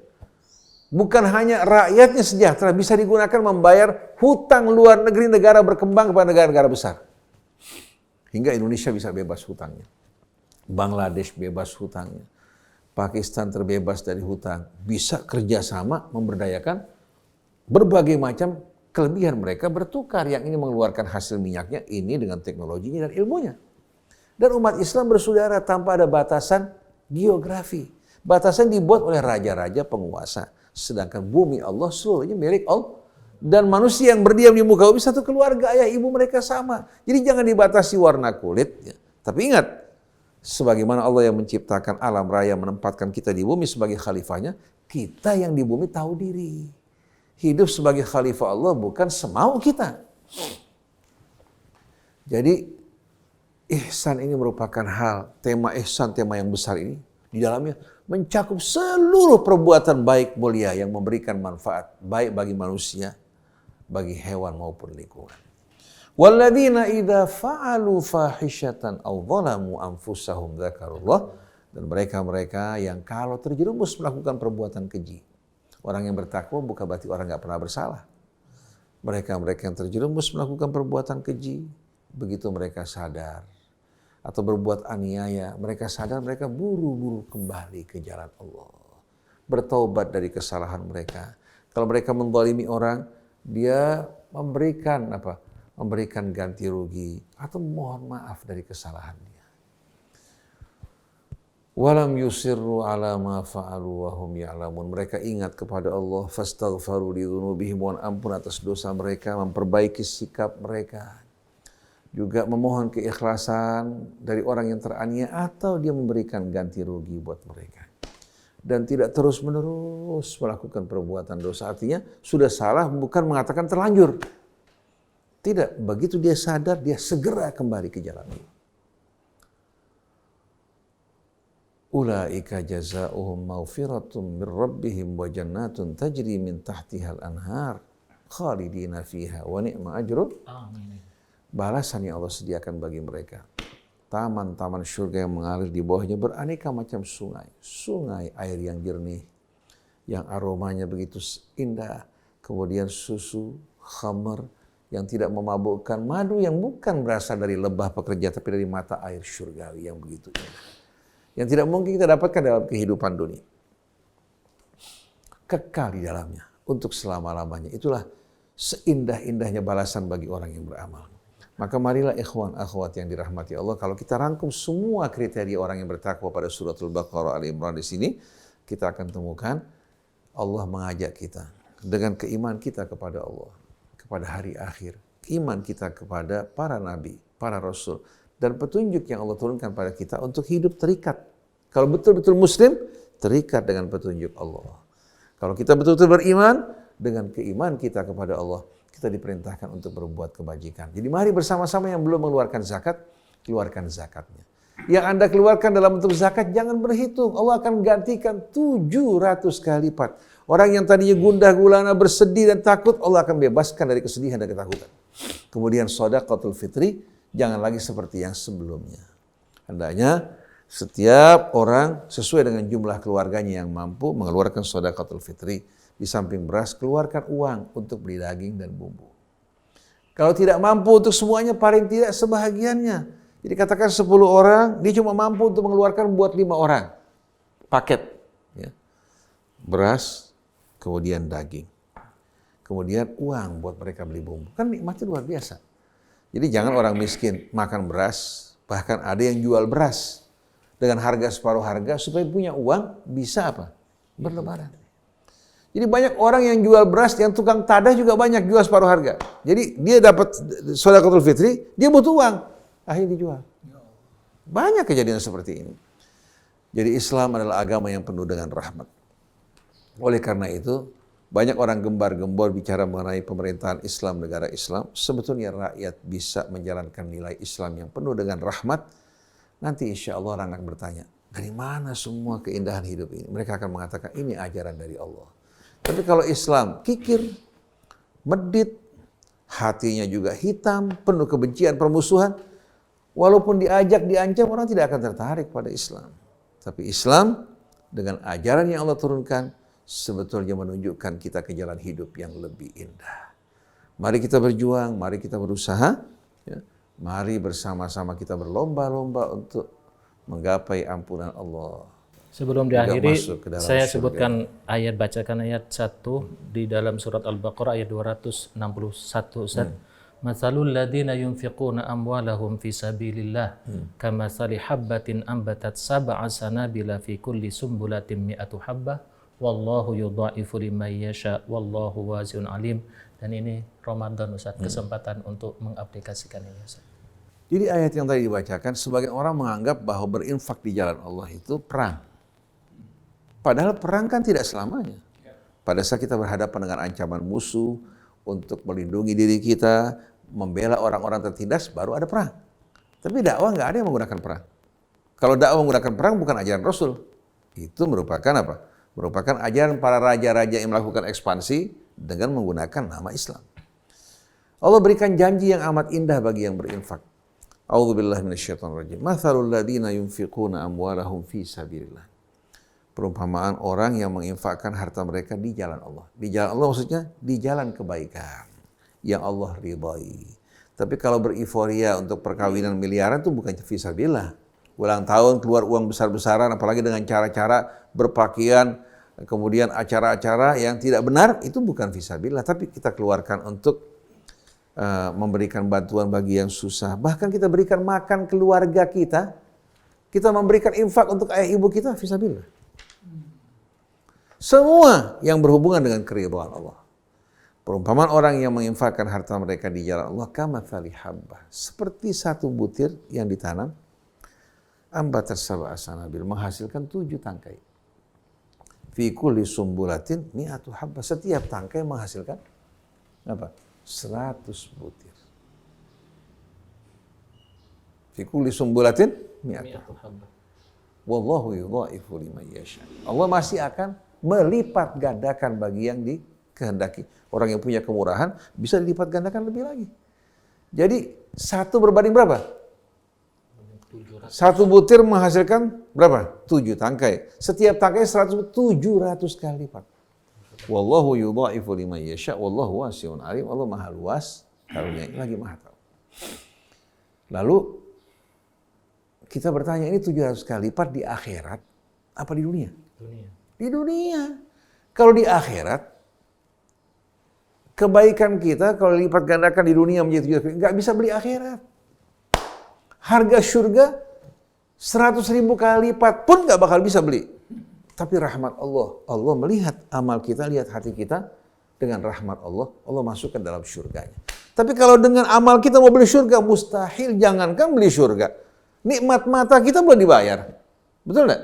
bukan hanya rakyatnya sejahtera, bisa digunakan membayar hutang luar negeri negara berkembang kepada negara-negara besar. Hingga Indonesia bisa bebas hutangnya. Bangladesh bebas hutangnya, Pakistan terbebas dari hutang, bisa kerjasama memberdayakan berbagai macam kelebihan mereka bertukar. Yang ini mengeluarkan hasil minyaknya, ini dengan teknologinya dan ilmunya. Dan umat Islam bersaudara tanpa ada batasan geografi. Batasan dibuat oleh raja-raja penguasa. Sedangkan bumi Allah seluruhnya milik Allah. Dan manusia yang berdiam di muka bumi satu keluarga, ayah ibu mereka sama. Jadi jangan dibatasi warna kulit. Ya. Tapi ingat, sebagaimana Allah yang menciptakan alam raya menempatkan kita di bumi sebagai khalifahnya, kita yang di bumi tahu diri. Hidup sebagai khalifah Allah bukan semau kita. Jadi ihsan ini merupakan hal, tema ihsan, tema yang besar ini. Di dalamnya mencakup seluruh perbuatan baik mulia yang memberikan manfaat. Baik bagi manusia, bagi hewan maupun lingkungan. Walladzina idza fa'alu fahishatan aw zalamu anfusahum dzakarullah, dan mereka-mereka yang kalau terjerumus melakukan perbuatan keji. Orang yang bertakwa bukan berarti orang enggak pernah bersalah. Mereka-mereka yang terjerumus melakukan perbuatan keji, begitu mereka sadar atau berbuat aniaya, mereka sadar, mereka buru-buru kembali ke jalan Allah. Bertaubat dari kesalahan mereka. Kalau mereka menzalimi orang, dia memberikan memberikan ganti rugi atau mohon maaf dari kesalahannya. Walam yusirru ala ma fa'alu wa hum ya'lamun. Mereka ingat kepada Allah, fastaghfaru li dzunubihim, mohon ampun atas dosa mereka, memperbaiki sikap mereka. Juga memohon keikhlasan dari orang yang teraniaya atau dia memberikan ganti rugi buat mereka. Dan tidak terus-menerus melakukan perbuatan dosa. Artinya sudah salah bukan mengatakan terlanjur. Tidak, begitu dia sadar, dia segera kembali ke jalan Allah. Ulaika jazaohum maghfiratum mir rabbihim wa jannatun tajri min tahtihal anhar khalidina fiha wa ni'ma ajrul. Amin. Balasan yang Allah sediakan bagi mereka. Taman-taman surga yang mengalir di bawahnya beraneka macam sungai. Sungai air yang jernih, yang aromanya begitu indah. Kemudian susu, khamr, yang tidak memabukkan, madu yang bukan berasal dari lebah pekerja tapi dari mata air surgawi yang begitu indah. Yang tidak mungkin kita dapatkan dalam kehidupan dunia. Kekal di dalamnya untuk selama-lamanya. Itulah seindah-indahnya balasan bagi orang yang beramal. Maka marilah ikhwan akhwat yang dirahmati Allah, kalau kita rangkum semua kriteria orang yang bertakwa pada suratul Baqarah Ali Imran di sini, kita akan temukan Allah mengajak kita dengan keimanan kita kepada Allah, pada hari akhir, iman kita kepada para nabi, para rasul, dan petunjuk yang Allah turunkan pada kita untuk hidup terikat. Kalau betul-betul muslim, terikat dengan petunjuk Allah. Kalau kita betul-betul beriman, dengan keimanan kita kepada Allah, kita diperintahkan untuk berbuat kebajikan. Jadi mari bersama-sama yang belum mengeluarkan zakat, keluarkan zakatnya. Yang Anda keluarkan dalam bentuk zakat, jangan berhitung. Allah akan gantikan 700 kali lipat. Orang yang tadinya gundah gulana, bersedih dan takut, Allah akan bebaskan dari kesedihan dan ketakutan. Kemudian shadaqatul fitri, jangan lagi seperti yang sebelumnya. Hendaknya setiap orang sesuai dengan jumlah keluarganya yang mampu mengeluarkan shadaqatul fitri. Di samping beras, keluarkan uang untuk beli daging dan bumbu. Kalau tidak mampu untuk semuanya, paling tidak sebahagiannya. Jadi katakan 10 orang, dia cuma mampu untuk mengeluarkan buat 5 orang. Paket. Ya. Beras, kemudian daging. Kemudian uang buat mereka beli bumbu. Kan nikmatnya luar biasa. Jadi jangan orang miskin makan beras, bahkan ada yang jual beras dengan harga separuh harga supaya punya uang bisa apa? Berlebaran. Jadi banyak orang yang jual beras, yang tukang tadah juga banyak jual separuh harga. Jadi dia dapat shadaqatul fitri, dia butuh uang, akhirnya dijual. Banyak kejadian seperti ini. Jadi Islam adalah agama yang penuh dengan rahmat. Oleh karena itu, banyak orang gembar-gembor bicara mengenai pemerintahan Islam, negara Islam. Sebetulnya rakyat bisa menjalankan nilai Islam yang penuh dengan rahmat. Nanti insya Allah orang akan bertanya, dari mana semua keindahan hidup ini? Mereka akan mengatakan, ini ajaran dari Allah. Tapi kalau Islam kikir, medit, hatinya juga hitam, penuh kebencian, permusuhan, walaupun diajak, diancam, orang tidak akan tertarik pada Islam. Tapi Islam dengan ajaran yang Allah turunkan, sebetulnya menunjukkan kita ke jalan hidup yang lebih indah. Mari kita berjuang, mari kita berusaha, ya. Mari bersama-sama kita berlomba-lomba untuk menggapai ampunan Allah. Sebelum Juga diakhiri, masuk ke dalam saya surga. sebutkan bacakan ayat 1 di dalam surat Al-Baqarah ayat 261, Ustaz. Matsalul ladzina yunfiquna amwalahum fi sabilillah kamatsali habbatin ambatat sab'a sanabila fi kulli sumbulatin mi'atu habbah wallahu yudha'ifu liman yasha wallahu wasi'un alim. Dan ini Ramadan, Ustaz, kesempatan untuk mengaplikasikan ini, Ustaz. Jadi ayat yang tadi dibacakan, sebagian orang menganggap bahwa berinfak di jalan Allah itu perang. Padahal perang kan tidak selamanya. Pada saat kita berhadapan dengan ancaman musuh, untuk melindungi diri kita, membela orang-orang tertindas, baru ada perang. Tapi dakwah nggak ada yang menggunakan perang. Kalau dakwah menggunakan perang bukan ajaran Rasul. Itu merupakan apa? Merupakan ajaran para raja-raja yang melakukan ekspansi dengan menggunakan nama Islam. Allah berikan janji yang amat indah bagi yang berinfak. A'udzubillahi minasyaitonirrajim. Matsalul ladzina yunfiquna amwalahum fi sabilillah. Perumpamaan orang yang menginfakkan harta mereka di jalan Allah. Di jalan Allah maksudnya di jalan kebaikan yang Allah ridhai. Tapi kalau beriforia untuk perkawinan miliaran itu bukan fisabilillah. Ulang tahun keluar uang besar-besaran, apalagi dengan cara-cara berpakaian, kemudian acara-acara yang tidak benar, itu bukan fisabilillah. Tapi kita keluarkan untuk memberikan bantuan bagi yang susah. Bahkan kita berikan makan keluarga kita. Kita memberikan infak untuk ayah ibu kita, fisabilillah. Semua yang berhubungan dengan keridhaan Allah. Perumpamaan orang yang menginfakkan harta mereka di jalan Allah kamatsali habbah, seperti satu butir yang ditanam, ambatat sab'a sanabil, menghasilkan 7 tangkai. Fi kulli sumbulatin mi'atu habbah, setiap tangkai menghasilkan apa? 100 butir. Fi kulli sumbulatin mi'atu habbah. Wallahu yudha'ifu liman yasha. Allah masih akan melipat gandakan bagi yang dikehendaki. Orang yang punya kemurahan bisa dilipat gandakan lebih lagi. Jadi satu berbanding berapa? 1 butir menghasilkan berapa? 7 tangkai. Setiap tangkai 700 kali lipat. Wallahu yudha'ifu liman yasha wallahu wasi'un alim. Allah Maha luas, karunia-Nya lagi Maha tahu. Lalu kita bertanya, ini 700 kali lipat di akhirat apa di dunia? Di dunia. Kalau di akhirat, kebaikan kita kalau lipat gandakan di dunia menjadi 700 kali, nggak bisa beli akhirat. Harga surga 100.000 kali lipat pun nggak bakal bisa beli. Tapi rahmat Allah, Allah melihat amal kita, lihat hati kita, dengan rahmat Allah, Allah masukkan dalam surganya. Tapi kalau dengan amal kita mau beli surga, mustahil, jangankan beli surga. Nikmat mata kita belum dibayar. Betul enggak?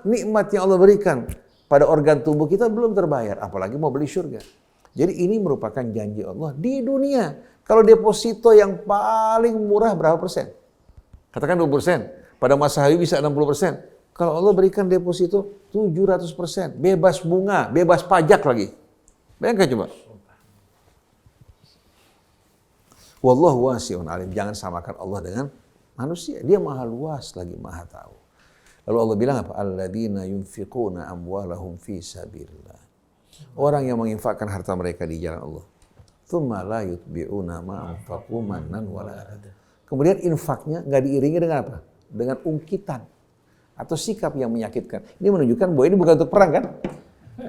Nikmat yang Allah berikan pada organ tubuh kita belum terbayar, apalagi mau beli surga. Jadi ini merupakan janji Allah di dunia. Kalau deposito yang paling murah berapa persen? Katakan 20%. Pada masa Habib bisa 60%. Kalau Allah berikan deposito 700%, bebas bunga, bebas pajak lagi. Bayangkan coba. Wallahu wasi'un alim. Jangan samakan Allah dengan manusia. Dia maha luas lagi maha tahu. Lalu Allah bilang apa? Alladzina yunfiquna amwalahum fi sabilillah. Orang yang menginfakkan harta mereka di jalan Allah. Tsumma la yutbi'una ma anfaqu mannan wala adha. Kemudian infaknya enggak diiringi dengan apa? Dengan ungkitan atau sikap yang menyakitkan. Ini menunjukkan bahwa ini bukan untuk perang kan?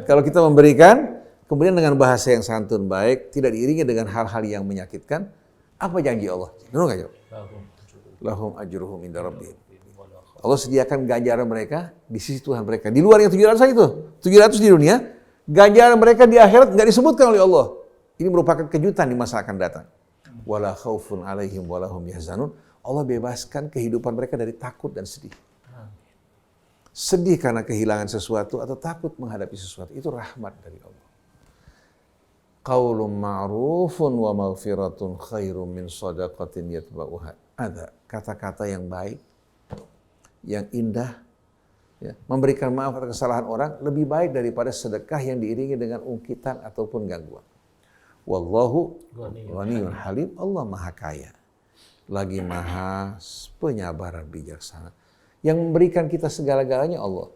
Kalau kita memberikan, kemudian dengan bahasa yang santun baik, tidak diiringi dengan hal-hal yang menyakitkan, apa janji Allah? Dengar nggak jawab? Lahum ajruhum inda rabbihim. Allah sediakan ganjaran mereka di sisi Tuhan mereka. Di luar yang 700 itu. 700 di dunia, ganjaran mereka di akhirat nggak disebutkan oleh Allah. Ini merupakan kejutan di masa akan datang. Wala khaufun alaihim walahum yahzanun. Allah bebaskan kehidupan mereka dari takut dan sedih. Sedih karena kehilangan sesuatu atau takut menghadapi sesuatu. Itu rahmat dari Allah. Qaulun ma'rufun wa maghfiratun khairum min shadaqatin yatba'uha adza. Kata-kata yang baik, yang indah, ya, memberikan maaf atas kesalahan orang lebih baik daripada sedekah yang diiringi dengan ungkitan ataupun gangguan. Wallahu ghaniyun halim. Allah maha kaya, lagi maha penyabaran bijaksana. Yang memberikan kita segala-galanya Allah.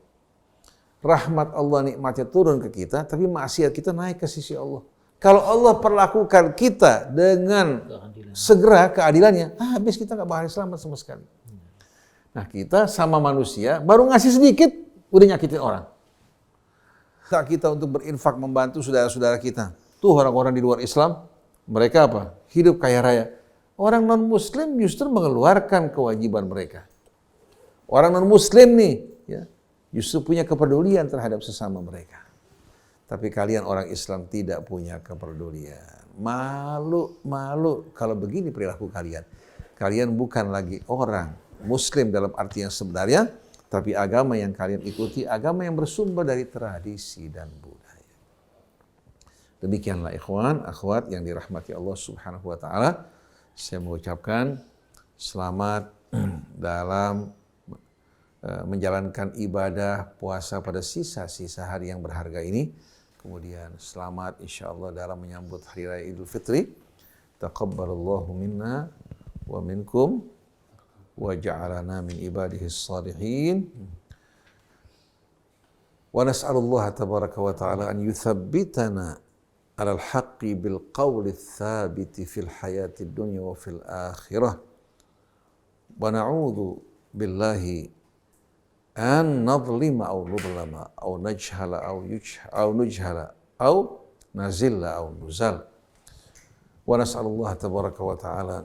Rahmat Allah, nikmatnya turun ke kita, tapi maksiat kita naik ke sisi Allah. Kalau Allah perlakukan kita dengan segera keadilannya, habis kita nggak bakal selamat sama sekali. Nah kita sama manusia baru ngasih sedikit udah nyakitin orang. Tak kita untuk berinfak membantu saudara-saudara kita. Tuh orang-orang di luar Islam, mereka apa? Hidup kaya raya. Orang non-Muslim justru mengeluarkan kewajiban mereka. Orang non-Muslim nih, ya, justru punya kepedulian terhadap sesama mereka. Tapi kalian orang Islam tidak punya kepedulian. Malu kalau begini perilaku kalian. Kalian bukan lagi orang Muslim dalam arti yang sebenarnya, tapi agama yang kalian ikuti, agama yang bersumber dari tradisi dan budaya. Demikianlah ikhwan, akhwat yang dirahmati Allah Subhanahu wa taala. Saya mengucapkan selamat dalam menjalankan ibadah puasa pada sisa-sisa hari yang berharga ini. Kemudian selamat insyaallah dalam menyambut hari raya Idul Fitri. Taqabbalallahu minna wa minkum wa ja'alana min ibadihi s-salihin. Wa nas'alullaha tabaraka wa ta'ala an yuthabbitana 'alal haqqi bil qawli ats-tsabiti fil hayati dunya wa fil akhirah. Wa na'udzu billahi an nadlima aw nudlama aw najhala aw nujhala aw nazilla aw nuzal. Wa nas'alullaha tabaraka wa ta'ala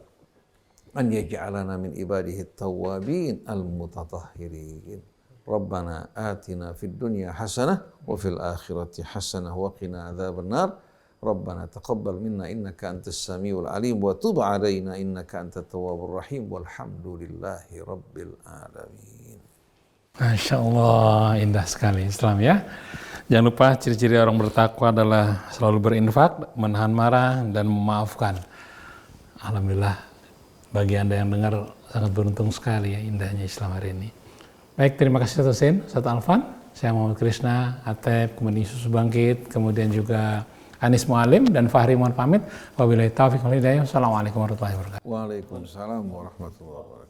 an yaj'alana min ibadihi at-tawwabin al-mutatahhirin. Rabbana atina fid dunya hasanah wa fil akhirati hasanah wa qina adzabannar. Rabbana taqabbal minna innaka antas samiul alim wa tub 'alaina innaka antat tawwabur rahim walhamdulillahi rabbil alamin. Masya Allah, indah sekali Islam ya. Jangan lupa ciri-ciri orang bertakwa adalah selalu berinfak, menahan marah, dan memaafkan. Alhamdulillah, bagi Anda yang dengar sangat beruntung sekali ya indahnya Islam hari ini. Baik, terima kasih Ustaz Husein, Ustaz Alfan. Saya Muhammad Krishna, Atep, kemudian Yesus Bangkit, kemudian juga Anis Mualim dan Fahri mohon pamit. Wabillahi taufiq wal hidayah. Wassalamualaikum warahmatullahi wabarakatuh. Waalaikumsalam warahmatullahi wabarakatuh.